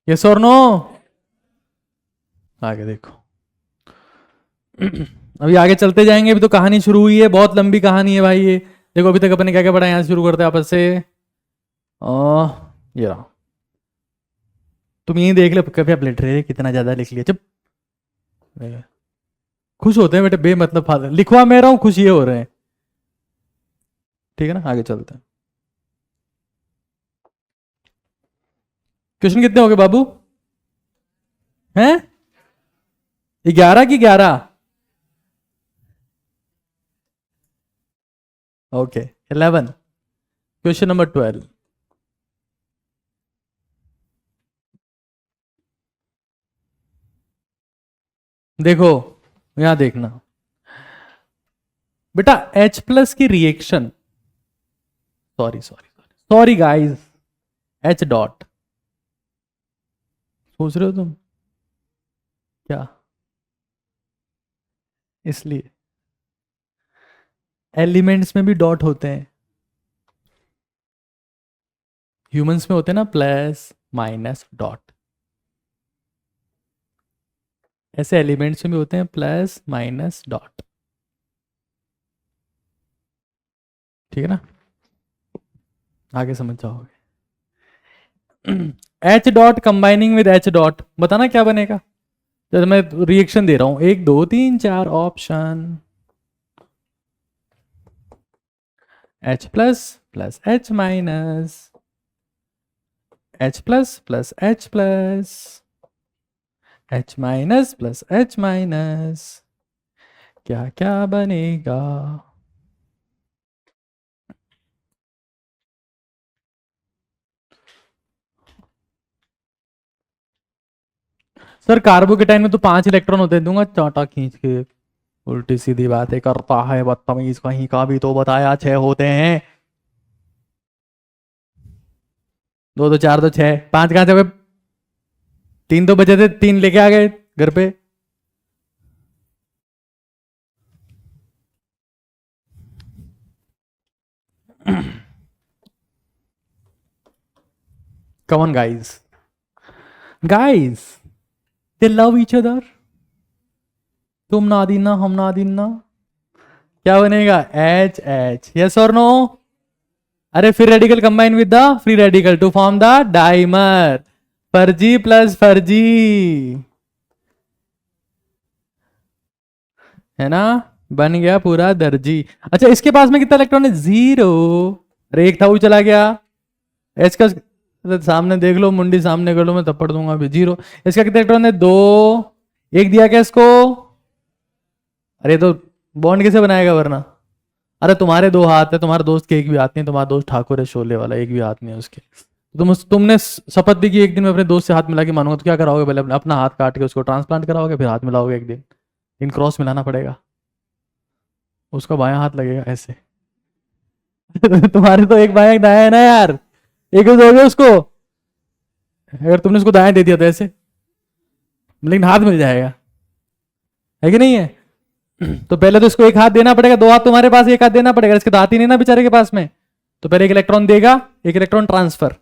Yes or no? आगे देखो, अभी आगे चलते जाएंगे, अभी तो कहानी शुरू हुई है, बहुत लंबी कहानी है भाई ये। देखो अभी तक अपने क्या क्या पढ़ा, यहां से शुरू करते हैं आपस से। ये रहा, तुम यही देख लो, कभी आप लिट रहे कितना ज्यादा लिख लिया, चुप। खुश होते हैं बेटे बेमतलब फादर, लिखवा मैं रहा हूं, खुश ये हो रहे हैं, ठीक है ना। आगे चलते हैं, क्वेश्चन कितने हो गए बाबू, हैं 11 की 11, ओके 11। क्वेश्चन नंबर 12, देखो यहां देखना बेटा, H+ की reaction, sorry sorry sorry guys, H dot, सोच रहे हो तुम क्या, इसलिए एलिमेंट्स में भी डॉट होते हैं, ह्यूमंस में होते हैं ना प्लस माइनस डॉट, ऐसे एलिमेंट्स में भी होते हैं प्लस माइनस डॉट, ठीक है ना, आगे समझ जाओगे। H dot combining with H dot, बताना क्या बनेगा। जैसे मैं रिएक्शन दे रहा हूं 1 2 3 4 option, H plus plus H minus, H plus plus H plus, H minus plus H minus, क्या क्या बनेगा? सर कार्बोकेटाइन में तो 5 इलेक्ट्रॉन होते हैं, दूंगा चाटा खींच के। उल्टी सीधी बातें करता है बदतमीज कहीं का, भी तो बताया 6 होते हैं। 2 2 4 2 6, 5 कहां से हो गए? 3 तो बचे थे, 3 लेके आ गए घर पे। Come on guys, guys, they love each other. तुम नादीना हम नादीना, क्या बनेगा? एच एच, यस और नो? अरे free radical combine with the free radical to form the dimer, फर्जी प्लस फर्जी, है ना? बन गया पूरा दर्जी। अच्छा इसके पास में कितना इलेक्ट्रॉन है? 0। अरे एक था वो चला गया। एच का सामने देख लो, मुंडी सामने कर लो, मैं थप्पड़ दूंगा अभी। 0। इसका कितने इलेक्ट्रॉन है? 2। एक दिया क्या इसको? अरे तो बॉन्ड कैसे बनाएगा वरना? अरे तुम्हारे 2 हाथ है, तुम्हारे दोस्त के एक भी हाथ नहीं, तुम्हारा दोस्त ठाकुर है शोले वाला, एक भी हाथ नहीं है उसके। तुमने शपथ भी की एक दिन में अपने दोस्त से हाथ मिला के मानूंगा, तो क्या कराओगे? पहले अपना हाथ काट के उसको ट्रांसप्लांट कराओगे, फिर हाथ मिलाओगे एक दिन। इन क्रॉस मिलाना पड़ेगा, उसका बायां हाथ लगेगा ऐसे। तुम्हारे तो एक बायां एक दायां है ना यार, एक ही दोगे उसको। अगर तुमने उसको दायां दे दिया तो ऐसे, लेकिन हाथ मिल जाएगा, है कि नहीं है? तो पहले तो इसको एक हाथ देना पड़ेगा, 2 हाथ तुम्हारे पास, एक हाथ देना पड़ेगा। इसके तो हाथ ही नहीं ना बेचारे के पास में। तो पहले एक इलेक्ट्रॉन देगा, एक इलेक्ट्रॉन ट्रांसफर,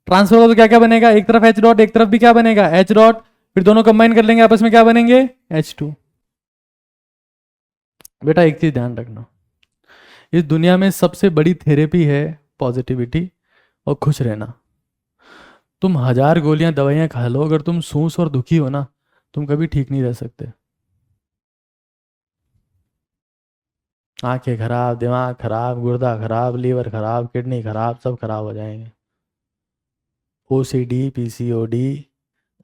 ट्रांसफर होगा तो क्या क्या बनेगा? एक तरफ एच डॉट, एक तरफ भी क्या बनेगा? H dot. फिर दोनों कंबाइन कर लेंगे आपस में, क्या बनेंगे? H2। बेटा एक चीज ध्यान रखना, इस दुनिया में सबसे बड़ी थेरेपी है पॉजिटिविटी और खुश रहना। तुम 1000 गोलियां दवाइयां खा लो, अगर तुम सूस और दुखी हो ना, तुम कभी ठीक नहीं रह सकते। आंखें खराब, दिमाग खराब, गुर्दा खराब, लीवर खराब, किडनी खराब, सब खराब हो जाएंगे। OCD, PCOD,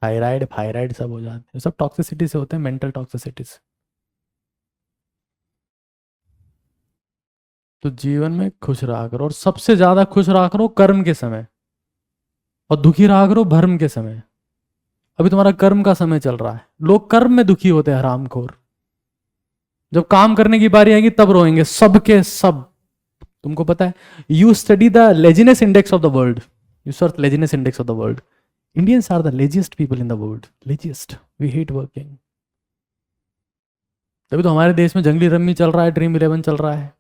थायराइड फायराइड सब हो जाते हैं, सब टॉक्सिसिटी से होते हैं, मेंटल टॉक्सिसिटी से। तो जीवन में खुश रहा करो, और सबसे ज्यादा खुश रहा करो कर्म के समय, और दुखी रहा करो भर्म के समय। अभी तुम्हारा कर्म का समय चल रहा है, लोग कर्म में दुखी होते हैं हरामखोर। जब काम करने की बारी आएगी तब रोएंगे सबके सब। तुमको पता है, you study the laziness index of the world, you search laziness index of the world, Indians are the laziest people in the world, laziest, we hate working. तभी तो हमारे देश में जंगली रम्मी चल रहा है, ड्रीम 11 चल रहा है,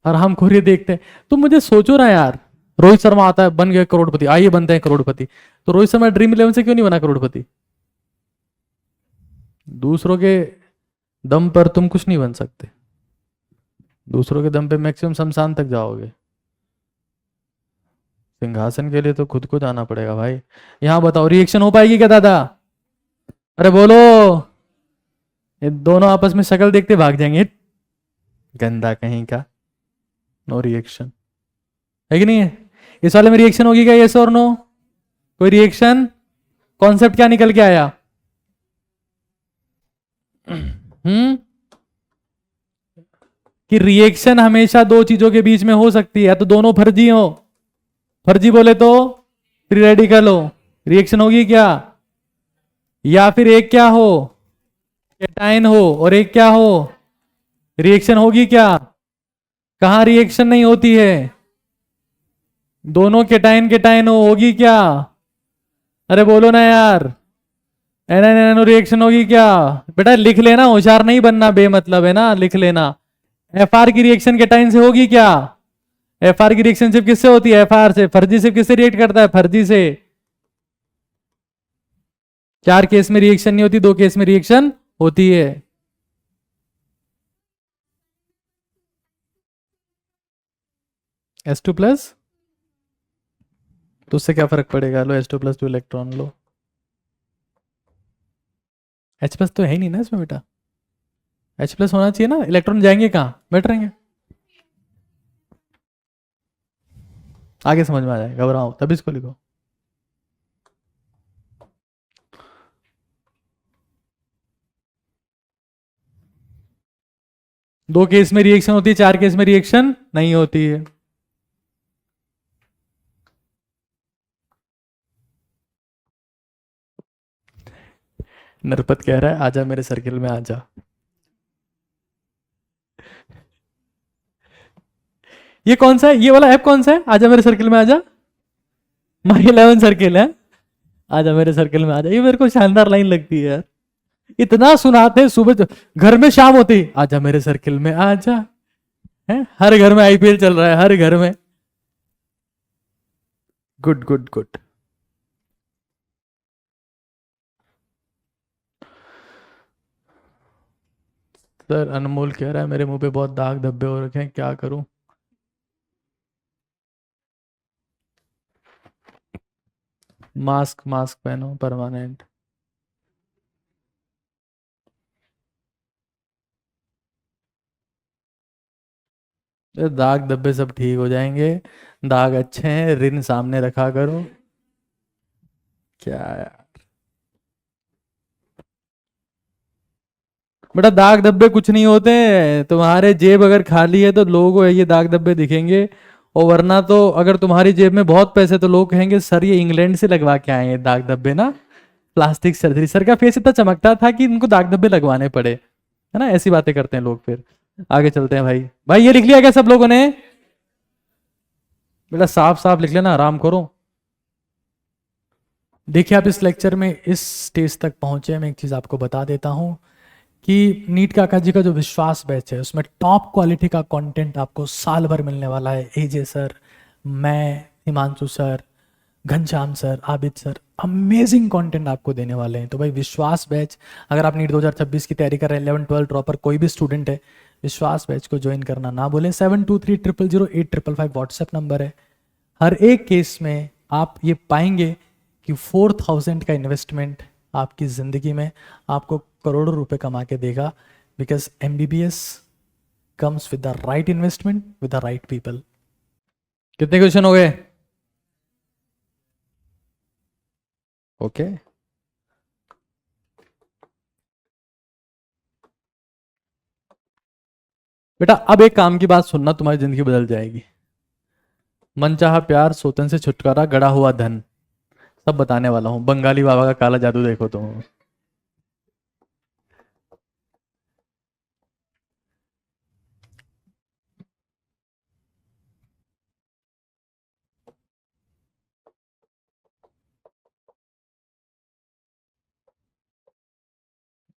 और हम खोरिए देखते हैं। तुम मुझे सोचो ना यार, रोहित शर्मा आता है बन गया करोड़पति, आइए बनते हैं करोड़पति, तो रोहित शर्मा ड्रीम 11 से क्यों नहीं बना करोड़पति? दूसरों के दम पर तुम कुछ नहीं बन सकते, दूसरों के दम पे मैक्सिमम शमशान तक जाओगे। सिंहासन के लिए तो खुद को जाना पड़ेगा भाई। यहां बताओ रिएक्शन हो पाएगी क्या दादा? अरे बोलो। ये दोनों आपस में शक्ल देखते भाग जाएंगे, गंदा कहीं का। नो रिएक्शन, है कि नहीं है? इस वाले में रिएक्शन होगी क्या? यस और नो? कोई रिएक्शन? कॉन्सेप्ट क्या निकल के आया? कि रिएक्शन हमेशा 2 चीजों के बीच में हो सकती है, तो दोनों फर्जी हो, फर्जी बोले तो फ्री रेडिकल हो, रिएक्शन होगी क्या? या फिर एक क्या हो, कैटायन हो, और एक क्या हो, रिएक्शन होगी क्या? कहां रिएक्शन नहीं होती है? दोनों कैटायन कैटायन होगी क्या? अरे बोलो ना यार, एन रिएक्शन होगी क्या? बेटा लिख लेना, होशियार नहीं बनना बेमतलब, है ना, लिख लेना। FR की रिएक्शन कैटायन से होगी क्या? FR की रिएक्शन सिर्फ किससे होती है? FR से। फर्जी सिर्फ किससे रिएक्ट करता है? फर्जी से। 4 केस में रिएक्शन नहीं होती, 2 केस में रिएक्शन होती है। S2 प्लस, तो उससे क्या फर्क पड़ेगा? लो H2 प्लस 2 इलेक्ट्रॉन लो। H प्लस तो है ही नहीं ना इसमें बेटा, H प्लस होना चाहिए ना, इलेक्ट्रॉन जाएंगे कहाँ? बैठ रहेंगे। आगे समझ में आ जाएगा, घबराओ तभी इसको लिखो। दो केस में रिएक्शन होती है, चार केस में रिएक्शन नहीं होती है। नरपत कह रहा है आजा मेरे सर्किल में आजा। ये कौन सा है, ये वाला ऐप कौन सा है, आजा मेरे सर्किल में आजा? माई 11 सर्किल है। आजा मेरे सर्किल में आजा, ये मेरे को शानदार लाइन लगती है यार। इतना सुनाते हैं सुबह घर में, शाम होती आजा मेरे सर्किल में आजा। है हर घर में आईपीएल चल रहा है, हर घर में। Good good good. सर अनमोल कह रहा है मेरे मुंह पे बहुत दाग धब्बे हो रखे हैं, क्या करूं? मास्क मास्क पहनो परमानेंट। दाग धब्बे सब ठीक हो जाएंगे, दाग अच्छे हैं, रिन सामने रखा करो। क्या यार बेटा, दाग धब्बे कुछ नहीं होते हैं। तुम्हारे जेब अगर खाली है तो लोगों को ये दाग धब्बे दिखेंगे, और वरना तो अगर तुम्हारी जेब में बहुत पैसे तो लोग कहेंगे सर ये इंग्लैंड से लगवा के आए हैं दाग धब्बे ना, प्लास्टिक सर्जरी। सर का फेस इतना चमकता था कि इनको दाग धब्बे लगवाने पड़े, है ना, ऐसी बातें करते हैं लोग। फिर आगे चलते हैं भाई। भाई ये लिख लिया क्या सब लोगों ने? बेटा साफ साफ लिख लेना, आराम करो। देखिए आप इस लेक्चर में इस स्टेज तक पहुंचे, मैं एक चीज आपको बता देता हूं कि नीट काका जी का जो विश्वास बैच है उसमें टॉप क्वालिटी का कंटेंट आपको साल भर मिलने वाला है। एजे सर, मैं, Himanshu sir, Ghanshyam sir, Abid sir, amazing content आपको देने वाले हैं। तो भाई विश्वास बैच, अगर आप नीट 2026 की तैयारी कर रहे हैं, 11 12 ड्रॉपर कोई भी स्टूडेंट है, विश्वास बैच को ज्वाइन करना ना बोले। 72300855 व्हाट्सएप नंबर है। हर एक केस में आप ये पाएंगे कि 4000 का इन्वेस्टमेंट आपकी ज़िंदगी में आपको करोड़ों रुपए कमा के देगा। Because MBBS comes with the right investment with the right people. कितने क्वेश्चन हो गए? ओके बेटा, अब एक काम की बात सुनना, तुम्हारी जिंदगी बदल जाएगी। मनचाहा प्यार, सोतन से छुटकारा, गड़ा हुआ धन, सब बताने वाला हूं। बंगाली बाबा का काला जादू देखो तुम।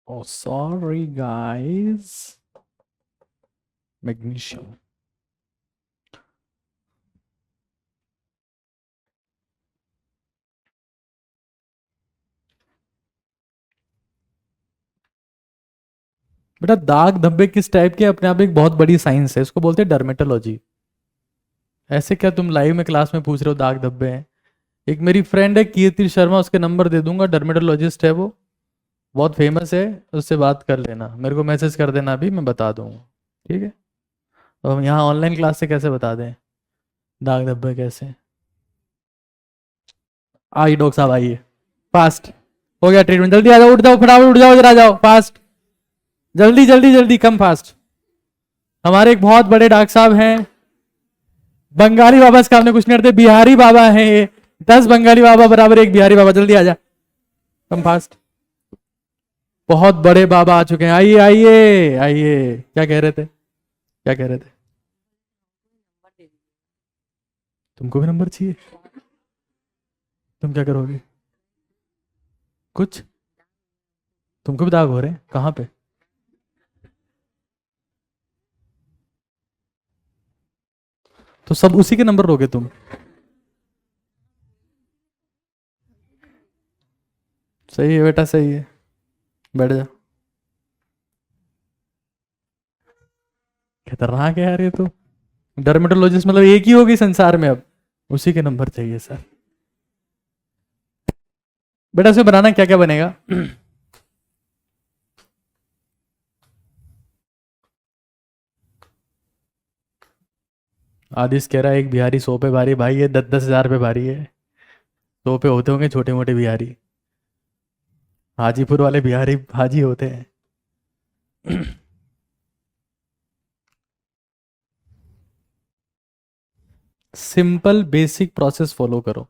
Oh, sorry guys. Magnesium. बेटा दाग धब्बे किस टाइप के, अपने आप एक बहुत बड़ी साइंस है, इसको बोलते हैं डर्मेटोलॉजी। ऐसे क्या तुम लाइव में क्लास में पूछ रहे हो दाग धब्बे हैं? एक मेरी फ्रेंड है कीर्ति शर्मा, उसके नंबर दे दूंगा, डर्मेटोलॉजिस्ट है वो, बहुत फेमस है, उससे बात कर लेना, मेरे को मैसेज कर देना, अभी मैं बता दूंगा। ठीक है? तो हम यहाँ ऑनलाइन क्लास से कैसे बता दें दाग धब्बे कैसे? आइए डॉक्टर साहब आइए, फास्ट हो गया ट्रीटमेंट, जल्दी आ जाओ, उठ जाओ फटाफट, उठ जाओ, जरा जाओ फास्ट, जल्दी जल्दी जल्दी, कम फास्ट। हमारे एक बहुत बड़े डॉक्टर साहब हैं, बंगाली बाबा इसका हमने कुछ नहीं करते, बिहारी बाबा हैं ये, 10 बंगाली बाबा बराबर एक बिहारी बाबा। जल्दी आ जा, कम फास्ट। बहुत बड़े बाबा आ चुके हैं, आइए आइए आइए। क्या कह रहे थे, क्या कह रहे थे? तुमको भी नंबर चाहिए? तुम क्या करोगे? कुछ तुमको भी दाग हो रहे हैं, कहाँ पे? तो सब उसी के नंबर लोगे तुम? सही है बेटा, सही है, बैठ जा। खतरनाक है यार ये तो। डर्मेटोलॉजिस्ट मतलब एक ही होगी संसार में अब, उसी के नंबर चाहिए सर। बेटा इसमें बनाना क्या क्या बनेगा? आदिश कह रहा है एक बिहारी 100 पे भारी, भाई ये 10-10 हज़ार पे भारी है। 100 पे होते होंगे छोटे मोटे बिहारी, हाजीपुर वाले बिहारी हाजी होते हैं। सिंपल बेसिक प्रोसेस फॉलो करो।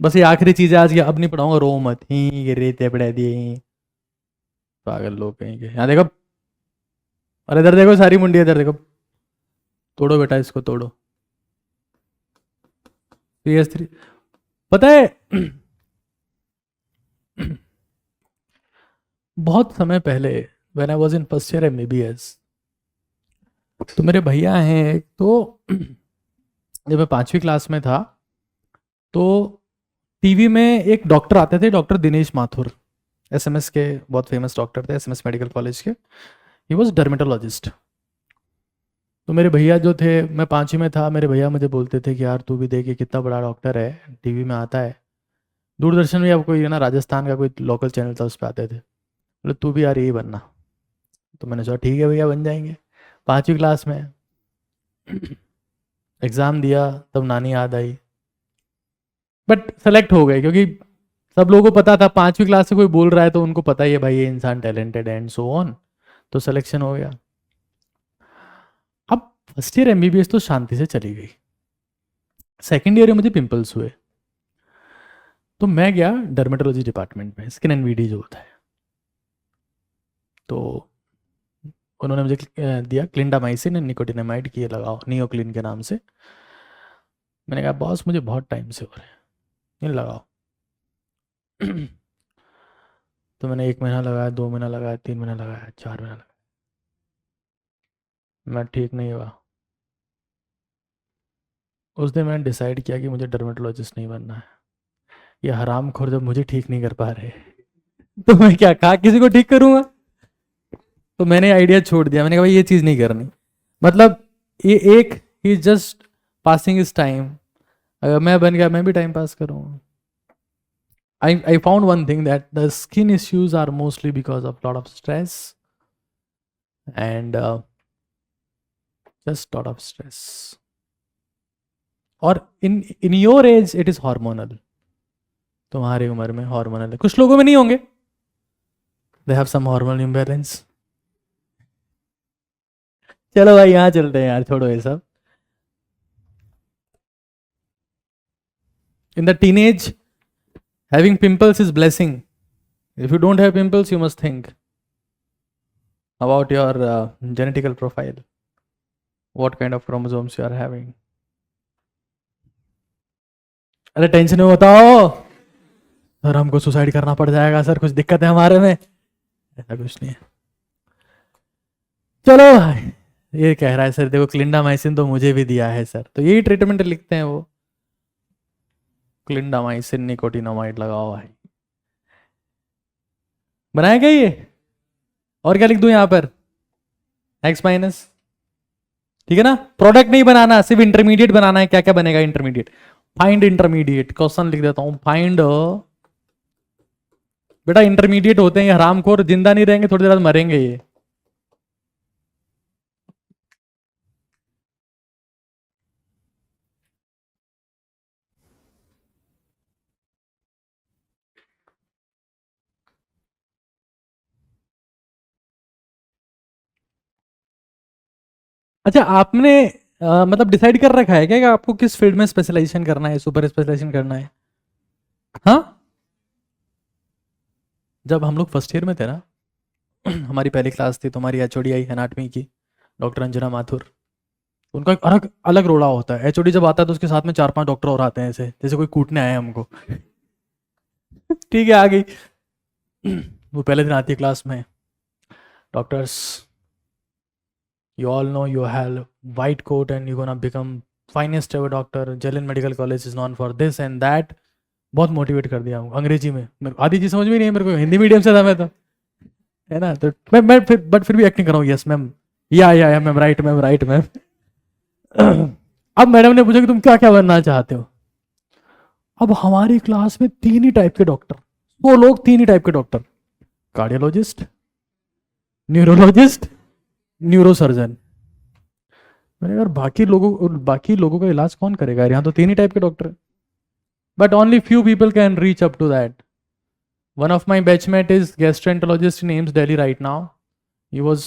बस ये आखिरी चीज है आज की, अब नहीं पढ़ाऊंगा, रो मत ही, ये रेते पढ़ा दिए पागल लोग कहीं के। यहाँ देखो, अरे इधर देखो, सारी मुंडी इधर देखो, तोड़ो बेटा इसको तोड़ो। PS3 पता है बहुत समय पहले when I was in first year MBBS, तो मेरे भैया हैं एक, तो जब मैं 5वीं क्लास में था तो टीवी में एक डॉक्टर आते थे, डॉक्टर दिनेश माथुर, SMS के बहुत फेमस डॉक्टर थे, SMS मेडिकल कॉलेज के। He was dermatologist. तो मेरे भैया जो थे, मैं 5वीं में था, मेरे भैया मुझे बोलते थे कि यार तू भी देखिए कितना बड़ा डॉक्टर है, टीवी में आता है, दूरदर्शन में अब कोई है ना, राजस्थान का कोई लोकल चैनल था उस पर आते थे, बोले तू भी यार यही बनना। तो मैंने सोचा ठीक है भैया बन जाएंगे। 5वीं क्लास में एग्ज़ाम दिया, तब नानी याद आई, बट सेलेक्ट हो गए, क्योंकि सब लोगों को पता था 5वीं क्लास से कोई बोल रहा है तो उनको पता ही है भाई ये इंसान टैलेंटेड एंड सो ऑन, तो सिलेक्शन हो गया। अब फर्स्ट ईयर MBBS तो शांति से चली गई, सेकेंड ईयर में मुझे पिंपल्स हुए, तो मैं गया डर्मेटोलॉजी डिपार्टमेंट में, स्किन एंड VD जो होता है, तो उन्होंने मुझे दिया क्लिंडामाइसिन एंड निकोटिनामाइड की, ये लगाओ नियोक्लिन के नाम से। मैंने कहा बॉस मुझे बहुत टाइम से हो रहा है, ये लगाओ। तो मैंने 1 महीना लगाया, 2 महीना लगाया, 3 महीना लगाया, 4 महीना लगाया, मैं ठीक नहीं हुआ। उस दिन मैंने डिसाइड किया कि मुझे डर्मेटोलॉजिस्ट नहीं बनना है। ये हरामखोर जब मुझे ठीक नहीं कर पा रहे तो मैं क्या कहा किसी को ठीक करूंगा, तो मैंने आइडिया छोड़ दिया। मैंने कहा भाई ये चीज़ नहीं करनी, मतलब ये एक ही जस्ट पासिंग इज टाइम, अगर मैं बन गया मैं भी टाइम पास करूँगा। I found one thing, that the skin issues are mostly because of lot of stress and just lot of stress. और in your age it is hormonal, तुम्हारी उम्र में हार्मोनल है, कुछ लोगों में नहीं होंगे, they have some hormonal imbalance। चलो भाई यहाँ चलते हैं यार, छोड़ो ये सब। In the teenage, having pimples is blessing. If you don't have pimples, you must think about your genetical profile, what kind of chromosomes you are having. अरे टेंशन में बताओ सर, हमको सुसाइड करना पड़ जाएगा सर, कुछ दिक्कत है हमारे में, ऐसा कुछ नहीं है। चलो भाई, ये कह रहा है सर देखो क्लिंडामाइसिन तो मुझे भी दिया है सर, तो यही ट्रीटमेंट लिखते हैं वो, क्लिंडामाइसिन निकोटिनामाइड लगाओ भाई। बनाया क्या ये, और क्या लिख दूं यहाँ पर, X-, ठीक है ना। प्रोडक्ट नहीं बनाना, सिर्फ इंटरमीडिएट बनाना है। क्या क्या बनेगा इंटरमीडिएट, फाइंड इंटरमीडिएट, क्वेश्चन लिख देता हूं, फाइंड, बेटा इंटरमीडिएट होते हैं ये हरामखोर, जिंदा नहीं रहेंगे, थोड़ी देर बाद मरेंगे ये। अच्छा आपने मतलब डिसाइड कर रखा है क्या कि आपको किस फील्ड में स्पेशलाइजेशन करना है, सुपर स्पेशलाइजेशन करना है? हाँ, जब हम लोग फर्स्ट ईयर में थे ना, हमारी पहली क्लास थी, तो हमारी HOD आई एनाटमी की, डॉक्टर अंजना माथुर। उनका एक अलग अलग रोड़ा होता है, HOD जब आता है तो उसके साथ में 4-5 डॉक्टर और आते हैं, ऐसे जैसे कोई कूटने आए हमको। ठीक है आ गई, वो पहले दिन आती है क्लास में, doctors you all know you have white coat and you're gonna become finest ever doctor, Jalen Medical College is known for this and that। बहुत मोटिवेट कर दिया हमको अंग्रेजी में, मेरे को आधी चीज समझ में नहीं है, मेरे को हिंदी मीडियम से था मैं तो, है ना, तो मैं फिर भी एक्टिंग कर रहा हूँ, यस मैम, या ma'am, right ma'am, right ma'am. अब मैडम ने पूछा कि तुम क्या क्या बनना चाहते हो। अब हमारी क्लास में 3 ही टाइप के डॉक्टर, 2 लोग 3 ही टाइप के डॉक्टर, कार्डियोलॉजिस्ट, न्यूरोलॉजिस्ट, न्यूरोसर्जन। मैंने यार बाकी लोगों का इलाज कौन करेगा यार, यहाँ तो 3 ही टाइप के doctor, but only few people can reach up to that. One of my batchmate is gastroenterologist in AIIMS Delhi right now. He was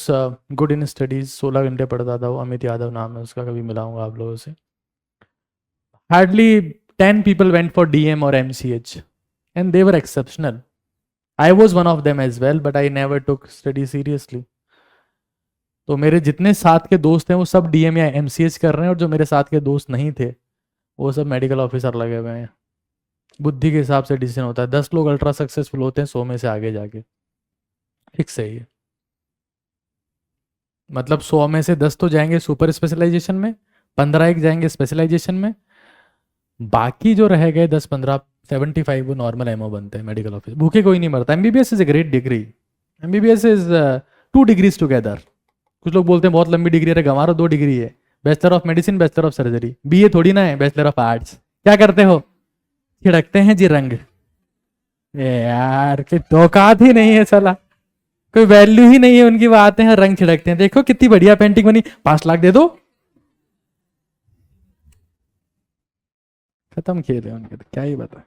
good in studies. 16 घंटे पढ़ता था वो. अमित यादव नाम है उसका, कभी मिलाऊंगा आप लोगों से. Hardly 10 people went for DM or MCH, and they were exceptional. I was one of them as well, but I never took study seriously. तो मेरे जितने साथ के दोस्त हैं वो सब DM या MCH कर रहे हैं, और जो मेरे साथ के दोस्त नहीं थे वो सब मेडिकल ऑफिसर लगे हुए हैं. बुद्धि के हिसाब से डिसीजन होता है. 10 लोग अल्ट्रा सक्सेसफुल होते हैं 100 में से आगे जाके. फिक्स है ये. मतलब 100 में से 10 तो जाएंगे सुपर स्पेशलाइजेशन में, 15 एक जाएंगे स्पेशलाइजेशन में, बाकी जो रह गए 10-15 75 वो नॉर्मल एमओ बनते हैं मेडिकल ऑफिस. भूखे कोई नहीं मरता. MBBS is a great degree. MBBS is 2 degrees together. कुछ लोग बोलते हैं बहुत लंबी डिग्री है, गंवारो 2 डिग्री है. Bachelor of medicine, bachelor of surgery. BA थोड़ी ना है, बैचलर ऑफ आर्ट्स. क्या करते हो? छिड़कते हैं जी रंग. यार कि औकात ही नहीं है साला, कोई वैल्यू ही नहीं है उनकी. वो आते हैं रंग छिड़कते हैं. देखो कितनी बढ़िया पेंटिंग बनी, 5 लाख दे दो. खत्म खेल है उनके तो, क्या ही बता.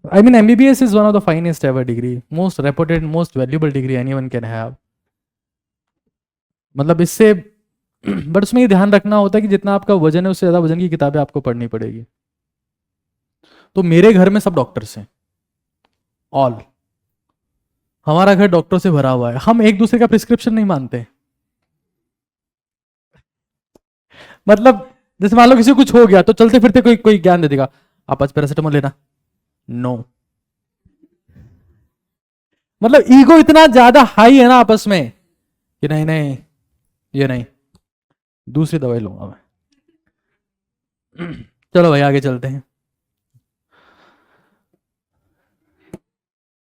I mean MBBS is one of the finest ever degree, most reputed, most valuable degree anyone can have. मतलब इससे बट उसमें ये ध्यान रखना होता है कि जितना आपका वजन है उससे ज्यादा वजन की किताबें आपको पढ़नी पड़ेगी. तो मेरे घर में सब डॉक्टर्स हैं, ऑल. हमारा घर डॉक्टर से भरा हुआ है. हम एक दूसरे का प्रिस्क्रिप्शन नहीं मानते. मतलब जैसे मान लो किसी को कुछ हो गया तो चलते फिरते कोई कोई ज्ञान दे देगा, आप आज पैरासिटामोल लेना. नो. मतलब ईगो इतना ज्यादा हाई है ना आपस में कि नहीं नहीं ये नहीं, दूसरी दवाई लूंगा मैं. चलो भाई आगे चलते हैं.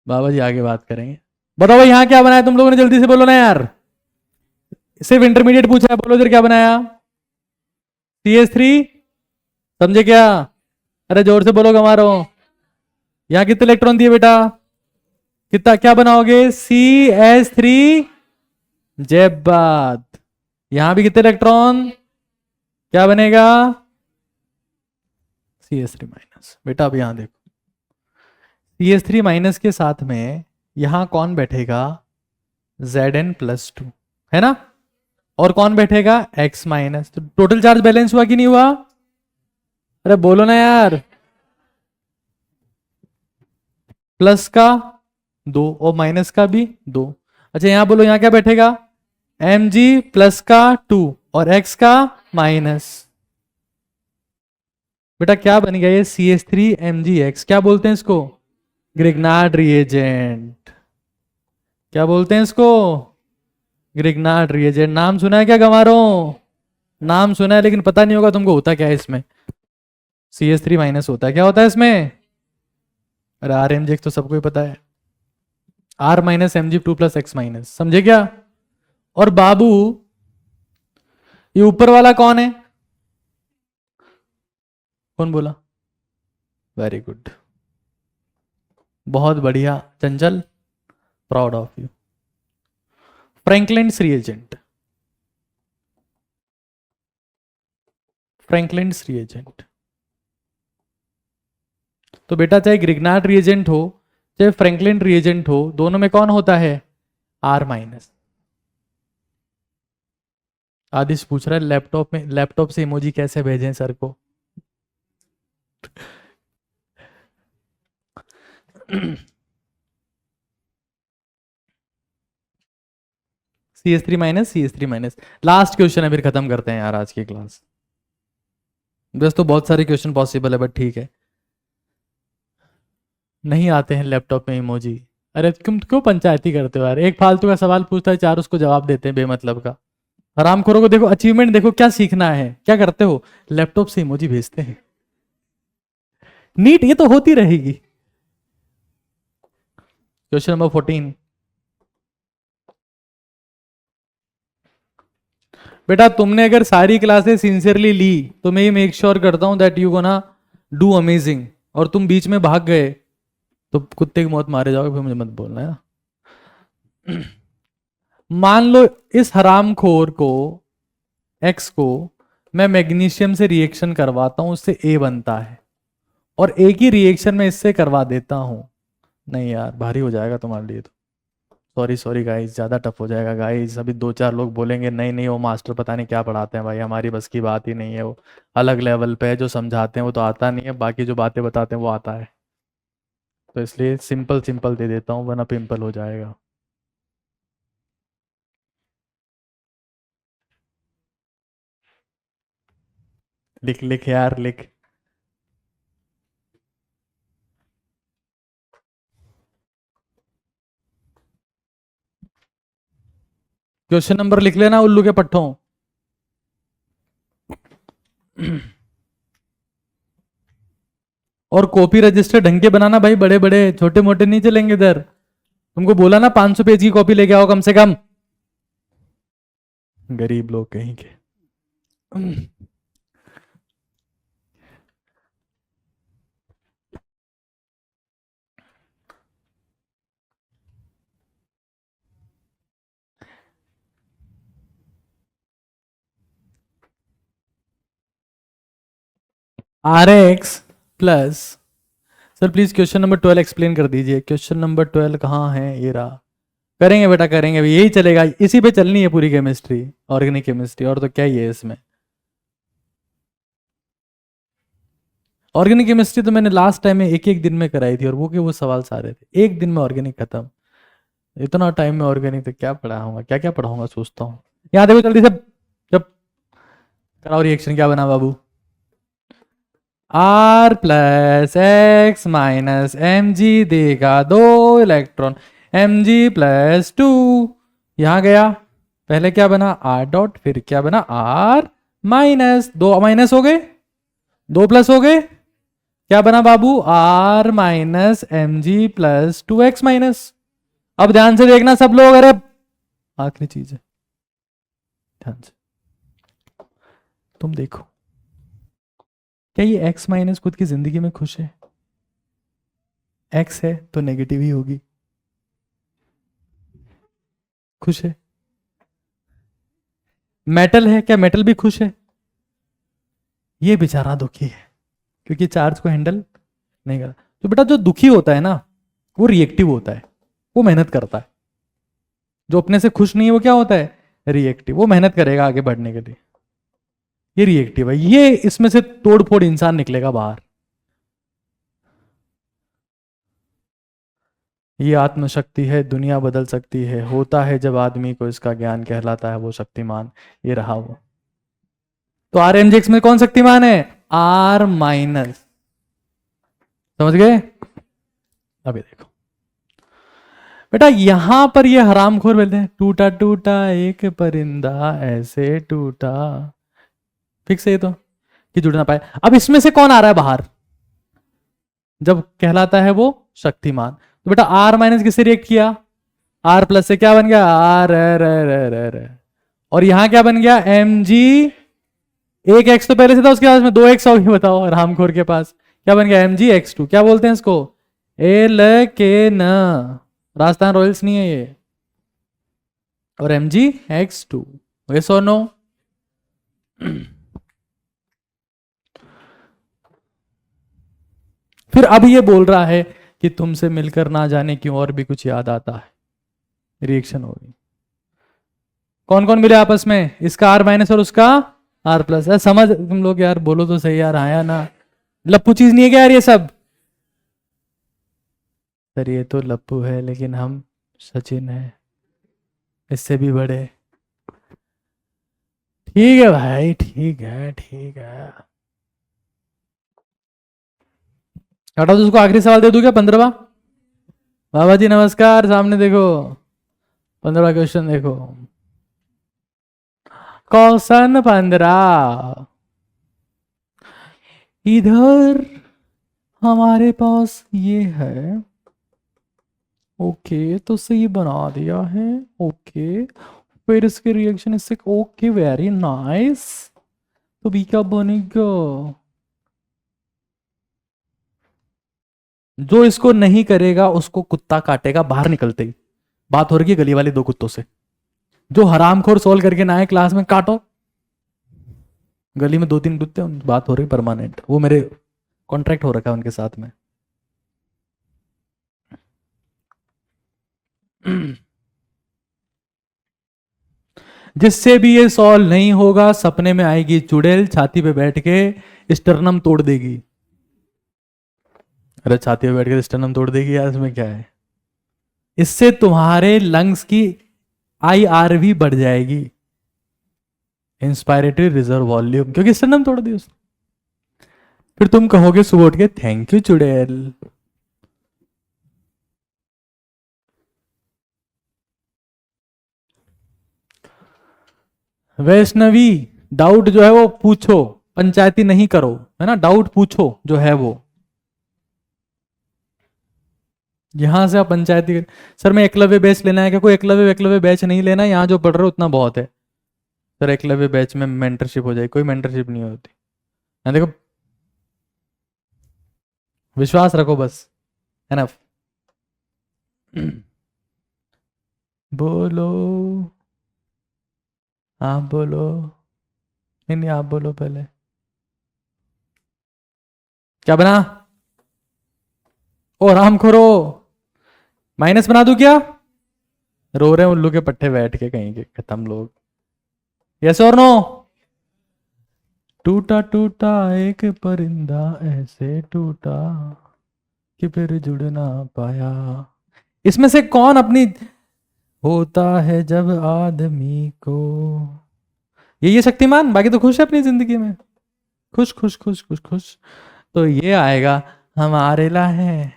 बाबा जी आगे बात करेंगे. बताओ भाई यहाँ क्या बनाया तुम लोगों ने, जल्दी से बोलो ना यार. सिर्फ इंटरमीडिएट पूछा है, बोलो इधर क्या बनाया. CH3 समझे क्या? अरे जोर से बोलो गंवारो. यहाँ कितने इलेक्ट्रॉन दिए बेटा? कितना क्या बनाओगे? CH3. जय बात. यहां भी कितने इलेक्ट्रॉन? क्या बनेगा? CH3 minus. बेटा अब यहां देखो, CH3 माइनस के साथ में यहां कौन बैठेगा? Zn+2 है ना. और कौन बैठेगा? X minus. तो टोटल चार्ज बैलेंस हुआ कि नहीं हुआ? अरे बोलो ना यार. प्लस का 2 और माइनस का भी 2. अच्छा यहां बोलो, यहां क्या बैठेगा? Mg प्लस का 2 और X का माइनस. बेटा क्या बन गया ये? CH3MgX. क्या बोलते हैं इसको? Grignard reagent. क्या बोलते हैं इसको? Grignard reagent. नाम सुना है क्या गंवारो? नाम सुना है लेकिन पता नहीं होगा तुमको होता क्या है इसमें. CH3 माइनस होता है. क्या होता है इसमें? अरे RMgX तो सबको ही पता है. R minus Mg2 plus X minus. समझे क्या? और बाबू ये ऊपर वाला कौन है? कौन बोला? वेरी गुड, बहुत बढ़िया चंचल, proud of you. फ्रैंकलिन्स reagent. फ्रैंकलिन्स reagent. तो बेटा चाहे ग्रिग्नार्ड रिएजेंट हो चाहे फ्रैंकलिन रिएजेंट हो, दोनों में कौन होता है? R minus. आदिश पूछ रहा है लैपटॉप से इमोजी कैसे भेजें सर को. CH3 minus CH3 minus. Last question है फिर खत्म करते हैं यार आज की क्लास. बस तो बहुत सारे क्वेश्चन पॉसिबल है बट ठीक है. नहीं आते हैं लैपटॉप में इमोजी. अरे तुम क्यों पंचायती करते हो यार. एक फालतू का सवाल पूछता है, 4 उसको जवाब देते हैं बेमतलब का. हरामखोरों को देखो अचीवमेंट, देखो क्या सीखना है. क्या करते हो? लैपटॉप से इमोजी भेजते हैं. नीट ये तो होती रहेगी. Question number 14. बेटा तुमने अगर सारी क्लासेस सिंसियरली ली तो मैं ये मेक श्योर करता हूं that you gonna do amazing. और तुम बीच में भाग गए तो कुत्ते की मौत मारे जाओगे, फिर मुझे मत बोलना है ना. मान लो इस हरामखोर को X को मैं मैग्नीशियम से रिएक्शन करवाता हूं, उससे ए बनता है, और एक ही रिएक्शन में इससे करवा देता हूं। नहीं यार, भारी हो जाएगा तुम्हारे लिए तो। सॉरी सॉरी गाइस, ज़्यादा टफ हो जाएगा गाइस। अभी दो चार लोग बोलेंगे नहीं नहीं वो मास्टर पता नहीं क्या पढ़ाते हैं भाई, हमारी बस की बात ही नहीं है, वो अलग लेवल पे है, जो समझाते हैं वो तो आता नहीं है, बाकी जो बातें बताते हैं वो आता है। तो इसलिए सिंपल सिंपल दे देता हूँ, वरना पिंपल हो जाएगा। लिख लिख यार लिख। क्वेश्चन नंबर लिख लेना उल्लू के पट्टों। और कॉपी रजिस्टर ढंग के बनाना भाई, बड़े बड़े, छोटे मोटे नहीं चलेंगे इधर। तुमको बोला ना 500 पेज की कॉपी लेके आओ कम से कम, गरीब लोग कहीं के। R X plus, sir please question number 12 explain कर दीजिए। क्वेश्चन नंबर 12 कहाँ है? ये रहा। करेंगे बेटा करेंगे, अभी यही चलेगा, इसी पे चलनी है पूरी केमिस्ट्री, ऑर्गेनिक केमिस्ट्री, और तो क्या ही है इसमें। ऑर्गेनिक केमिस्ट्री तो मैंने लास्ट टाइम में एक एक दिन में कराई थी, और वो के वो सवाल सारे थे, एक दिन में ऑर्गेनिक खत्म। इतना टाइम में ऑर्गेनिक तो क्या पढ़ाऊंगा, क्या क्या पढ़ाऊंगा सोचता हूँ। यहाँ देखो जल्दी से, जब कराओ रिएक्शन, क्या बना बाबू? R plus X minus M G देगा 2 इलेक्ट्रॉन, एम जी प्लस 2। यहां गया, पहले क्या बना? आर डॉट, फिर क्या बना? आर माइनस, 2 माइनस हो गए, 2 प्लस हो गए, क्या बना बाबू? R minus M G plus 2 X minus. अब ध्यान से देखना सब लोग, अरे आखिरी चीज है, ध्यान से तुम देखो, क्या ये एक्स माइनस खुद की जिंदगी में खुश है? एक्स है तो नेगेटिव ही होगी, खुश है। मेटल है, क्या मेटल भी खुश है? ये बेचारा दुखी है, क्योंकि चार्ज को हैंडल नहीं कर। तो बेटा जो दुखी होता है ना, वो रिएक्टिव होता है, वो मेहनत करता है। जो अपने से खुश नहीं है वो क्या होता है? रिएक्टिव, वो मेहनत करेगा आगे बढ़ने के लिए। ये रिएक्टिव है, ये इसमें से तोड़ फोड़ इंसान निकलेगा बाहर। ये आत्मशक्ति है, दुनिया बदल सकती है, होता है जब आदमी को इसका ज्ञान, कहलाता है वो शक्तिमान। ये रहा वो। तो आर एम जी एक्स में कौन शक्तिमान है? आर माइनस, समझ गए? अभी देखो बेटा, यहां पर ये हरामखोर बोलते हैं टूटा टूटा एक परिंदा ऐसे टूटा, फिक्स है ये तो, कि जुड़ ना पाए। अब इसमें से कौन आ रहा है बाहर जब कहलाता है वो शक्तिमान? तो बेटा आर माइनस किससे रिएक्ट किया? आर प्लस से, क्या बन गया? आर और यहां क्या बन गया? M G. एक एक्स तो पहले से था, उसके बाद में 2 एक्स हो गया। बताओ रामखोर के पास क्या बन गया? M G X 2। क्या बोलते हैं इसको? एल के न, राजस्थान रॉयल्स नहीं है ये। और एम जी एक्स 2, यस और नो? फिर अब ये बोल रहा है कि तुमसे मिलकर ना जाने क्यों और भी कुछ याद आता है। रिएक्शन होगी, कौन कौन मिले आपस में? इसका आर माइनस और उसका आर प्लस। समझ तुम लोग यार, बोलो तो सही यार, आया ना? लप्पू चीज नहीं है क्या यार ये सब? सर ये तो लप्पू है, लेकिन हम सचिन है, इससे भी बड़े। ठीक है भाई, ठीक है ठीक है। हटा दो उसको, आखिरी सवाल दे दूं क्या? 15वां। बाबा जी नमस्कार, सामने देखो, 15वां क्वेश्चन देखो। क्वेश्चन 15, इधर हमारे पास ये है, ओके तो सही बना दिया है, ओके फिर इसके रिएक्शन इससे, ओके वेरी नाइस। तो बी क्या बनेगा? जो इसको नहीं करेगा उसको कुत्ता काटेगा बाहर निकलते ही। बात हो रही है गली वाले 2 कुत्तों से। जो हरामखोर सोल्व करके ना आए क्लास में, काटो। गली में 2-3 कुत्ते हैं, बात हो रही परमानेंट, वो मेरे कॉन्ट्रैक्ट हो रखा है उनके साथ में। जिससे भी ये सॉल्व नहीं होगा, सपने में आएगी चुड़ैल, छाती पे बैठ के स्टर्नम तोड़ देगी। अरे छाती पे बैठ के स्टर्नम तोड़ देगी यार, इसमें क्या है? इससे तुम्हारे लंग्स की IRV बढ़ जाएगी, इंस्पायरेटरी रिजर्व वॉल्यूम, क्योंकि स्टर्नम तोड़ दी उसने। फिर तुम कहोगे सुबह उठ के थैंक यू चुड़ैल। वैष्णवी, डाउट जो है वो पूछो, पंचायती नहीं करो, है ना, डाउट पूछो जो है वो। यहां से आप पंचायती सर मैं एकलव्य बैच लेना है क्या? कोई एकलव्य एकलव्य बैच नहीं लेना, यहाँ जो पढ़ रहे हो उतना बहुत है। सर एकलव्य बैच में मेंटरशिप हो जाएगी, कोई मेंटरशिप नहीं होती। देखो, विश्वास रखो बस, एनफ। बोलो, आप बोलो। नहीं नहीं, आप बोलो पहले। क्या बना? ओ राम खोरो, माइनस बना दूं क्या? रो रहे हैं उल्लू के पट्टे बैठ के कहीं के खत्म लोग। यस और नो? टूटा टूटा एक परिंदा ऐसे टूटा कि फिर जुड़ ना पाया। इसमें से कौन अपनी होता है जब आदमी को, ये शक्तिमान, बाकी तो खुश है अपनी जिंदगी में, खुश खुश खुश खुश खुश। तो ये आएगा हमारे ला है,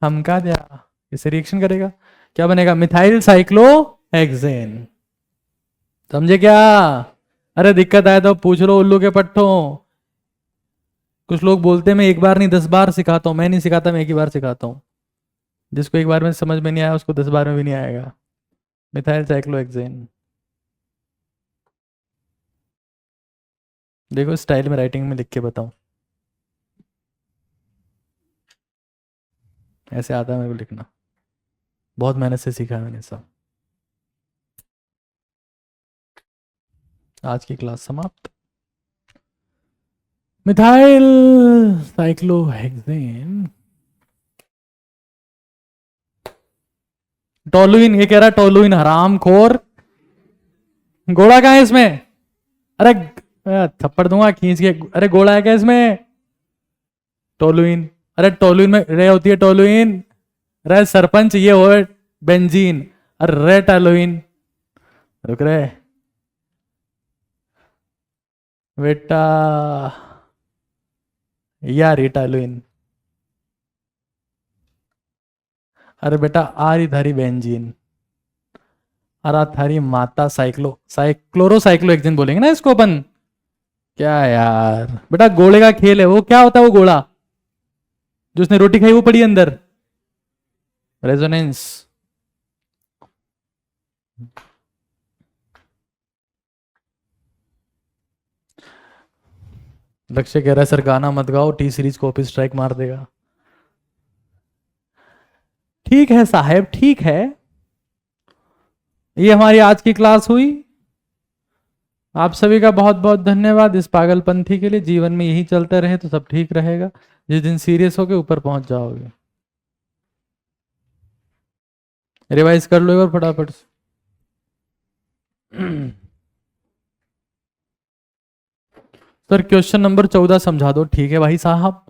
हम का दिया, इसे रिएक्शन करेगा, क्या बनेगा? Methyl cyclohexane. समझे क्या? अरे दिक्कत आए तो पूछ लो उल्लू के पट्टों। कुछ लोग बोलते हैं मैं एक बार नहीं 10 बार सिखाता हूं, मैं नहीं सिखाता, मैं एक ही बार सिखाता हूं। जिसको एक बार में समझ में नहीं आया उसको 10 बार में भी नहीं आएगा। मिथाइल साइक्लोहेक्सेन, देखो स्टाइल में राइटिंग में लिख के बताऊं, ऐसे आता है मेरे को लिखना, बहुत मेहनत से सीखा है मैंने सब। आज की क्लास समाप्त। मिथाइल साइक्लोहेक्सेन, टोलुइन, ये कह रहा है टोलुइन हराम खोर। गोला कहाँ है इसमें? अरे थप्पड़ दूंगा खींच के। अरे गोला है क्या इसमें? टोलुइन, अरे टोलुइन में रे होती है, टोलुइन। रे सरपंच, ये हो बेंजीन। अरे रे टोलुइन, रुक रहे बेटा, यार ये टोलुइन। अरे बेटा आरी धारी बेंजीन, अरा थारी माता साइक्लोरो साइक्लोहेक्सेन बोलेंगे ना इसको अपन। क्या यार बेटा, गोले का खेल है वो। क्या होता है वो गोला जो उसने रोटी खाई वो पड़ी अंदर? रेजोनेंस। लक्ष्य कह रहा है सर गाना मत गाओ, टी सीरीज कॉपी स्ट्राइक मार देगा। ठीक है साहब, ठीक है। ये हमारी आज की क्लास हुई। आप सभी का बहुत बहुत धन्यवाद इस पागलपंथी के लिए। जीवन में यही चलते रहे तो सब ठीक रहेगा। जिस दिन सीरियस होके ऊपर पहुंच जाओगे। रिवाइज कर लो एक बार फटाफट से। सर क्वेश्चन नंबर 14 समझा दो। ठीक है भाई साहब,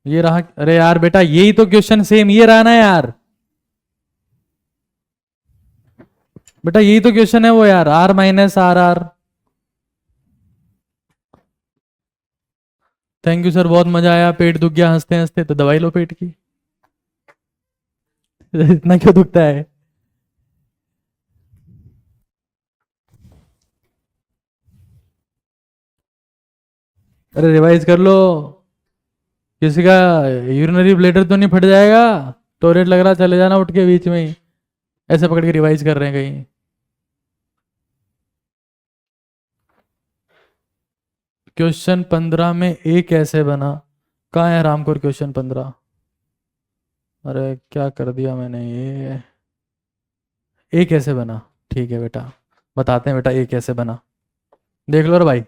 ये रहा। अरे यार बेटा यही तो क्वेश्चन सेम ये रहा ना यार। बेटा यही तो क्वेश्चन है वो यार, R minus R R. Thank you sir, बहुत मजा आया, पेट दुख गया हंसते हंसते। तो दवाई लो पेट की। इतना क्यों दुखता है? अरे रिवाइज कर लो। किसी का यूरिनरी ब्लैडर तो नहीं फट जाएगा? टॉयलेट लग रहा, चले जाना उठ के बीच में ही। ऐसे पकड़ के रिवाइज कर रहे हैं कहीं। क्वेश्चन 15 में ए कैसे बना? कहाँ है रामपुर क्वेश्चन 15? अरे क्या कर दिया मैंने ये। ए कैसे बना? ठीक है बेटा, बताते हैं बेटा ए कैसे बना। देख लो रे भाई,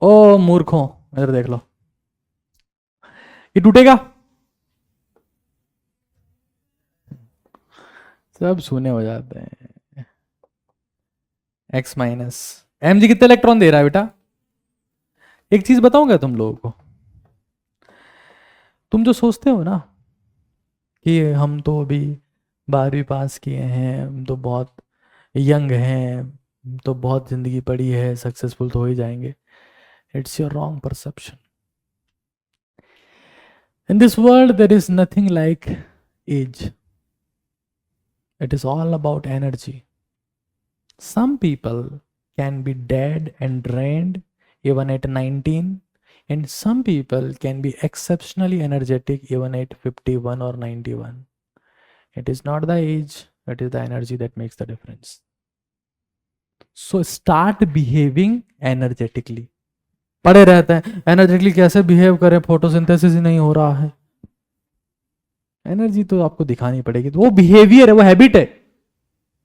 ओ मूर्खों, इधर देख लो, ये टूटेगा, सब शून्य हो जाते हैं। एक्स माइनस एम जी कितने इलेक्ट्रॉन दे रहा है बेटा? एक चीज बताऊंगा तुम लोगों को, तुम जो सोचते हो ना कि हम तो अभी 12वीं पास किए हैं, हम तो बहुत यंग हैं, हम तो बहुत जिंदगी पड़ी है, सक्सेसफुल तो हो ही जाएंगे, it's your wrong perception. In this world there is nothing like age, it is all about energy. Some people can be dead and drained even at 19, and some people can be exceptionally energetic even at 51 or 91. It is not the age, it is the energy that makes the difference. So start behaving energetically. पड़े रहते हैं energetically, कैसे behave करें, photosynthesis ही नहीं हो रहा है, energy तो आपको दिखानी पड़ेगी, तो वो बिहेवियर है, वो हैबिट है।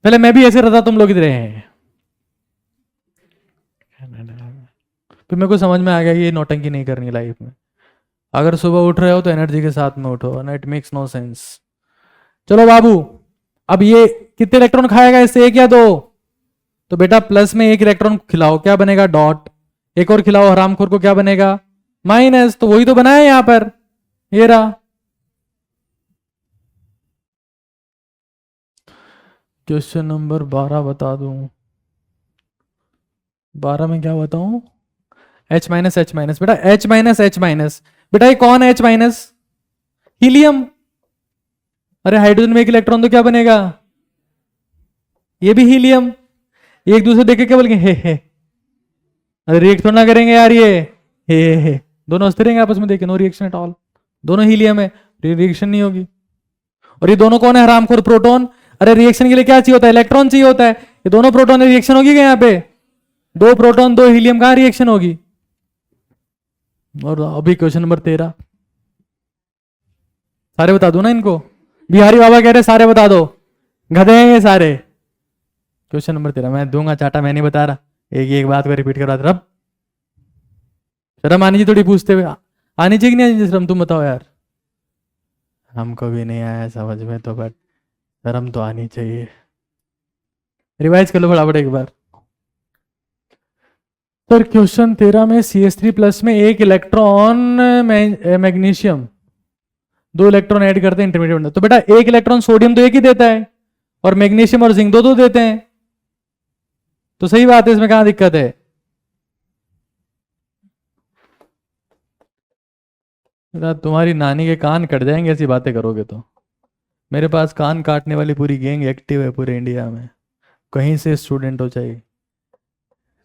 पहले मैं भी ऐसे रहता, तुम लोग इधर हैं, फिर मेरे को समझ में आ गया ये नौटंकी नहीं करनी लाइफ में। अगर सुबह उठ रहे हो तो एनर्जी के साथ में उठो, and it makes no sense. चलो बाबू, अब ये कितने इलेक्ट्रॉन खाएगा इससे, एक या दो? तो बेटा प्लस में एक इलेक्ट्रॉन खिलाओ, क्या बनेगा? डॉट। एक और खिलाओ हरामखोर को, क्या बनेगा? माइनस। तो वही तो बनाया यहां पर, ये रहा। क्वेश्चन नंबर 12 बता दूं? 12 में क्या बताऊं? H माइनस H माइनस, बेटा H माइनस H माइनस, बेटा ये कौन है H माइनस? हीलियम। अरे हाइड्रोजन में एक इलेक्ट्रॉन तो क्या बनेगा? ये भी हीलियम। एक दूसरे देखे क्या बोलेंगे? हे। अरे रिएक्ट थोड़ा ना करेंगे यार, ये हे। दोनों हंसते रहेंगे आपस में, देखे नो रिएक्शन एट ऑल, दोनों हीलियम है, रिएक्शन नहीं होगी। और ये दोनों कौन है? हरामखोर प्रोटॉन। अरे रिएक्शन के लिए क्या चाहिए होता है? इलेक्ट्रॉन चाहिए होता है। ये दोनों प्रोटॉन है, रिएक्शन होगी क्या यहाँ पे? दो प्रोटॉन दो हीलियम, कहां रिएक्शन होगी? और अभी क्वेश्चन नंबर 13, सारे बता दो ना इनको, बिहारी बाबा कह रहे सारे बता दो, गधे हैं ये सारे। क्वेश्चन नंबर 13 मैं दूंगा चाटा, मैं नहीं बता रहा, एक एक बात को रिपीट करवा रहा। शर्म आनी चाहिए थोड़ी पूछते हुए, आनी चाहिए कि नहीं आनी चाहिए शर्म? तुम बताओ यार। हमको भी नहीं आया समझ में तो, बट शर्म तो आनी चाहिए। रिवाइज कर लो फटाफट एक बार। सर क्वेश्चन 13 में CH3 प्लस में एक इलेक्ट्रॉन मैग्नीशियम, दो इलेक्ट्रॉन ऐड करते हैं इंटरमीडिएट बनता है। तो बेटा एक इलेक्ट्रॉन सोडियम तो एक ही देता है, और मैग्नीशियम और जिंक दो दो देते हैं, तो सही बात है, इसमें कहां दिक्कत है? बेटा तुम्हारी नानी के कान कट जाएंगे ऐसी बातें करोगे तो। मेरे पास कान काटने वाली पूरी गैंग एक्टिव है पूरे इंडिया में, कहीं से स्टूडेंट हो चाहिए।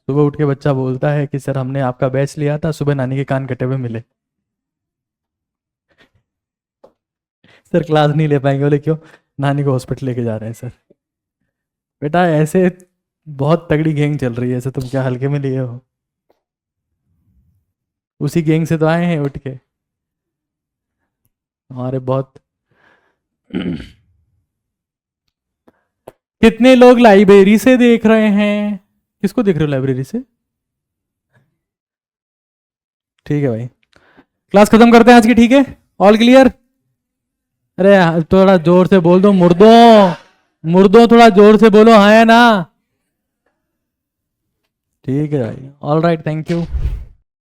सुबह उठ के बच्चा बोलता है कि सर हमने आपका बैच लिया था, सुबह नानी के कान कटे हुए मिले। सर क्लास नहीं ले पाएंगे, बोले क्यों? नानी को हॉस्पिटल लेके जा रहे हैं सर। बेटा ऐसे बहुत तगड़ी गैंग चल रही है, ऐसे तुम क्या हल्के में लिए हो? उसी गैंग से तो आए हैं उठ के हमारे बहुत। कितने लोग लाइब्रेरी से देख रहे हैं? किसको देख रहे हो लाइब्रेरी से? ठीक है भाई, क्लास खत्म करते हैं आज की, ठीक है? All clear? अरे थोड़ा जोर से बोल दो, मुर्दों थोड़ा जोर से बोलो, हाँ या ना? ठीक है भाई, ऑल राइट, थैंक यू।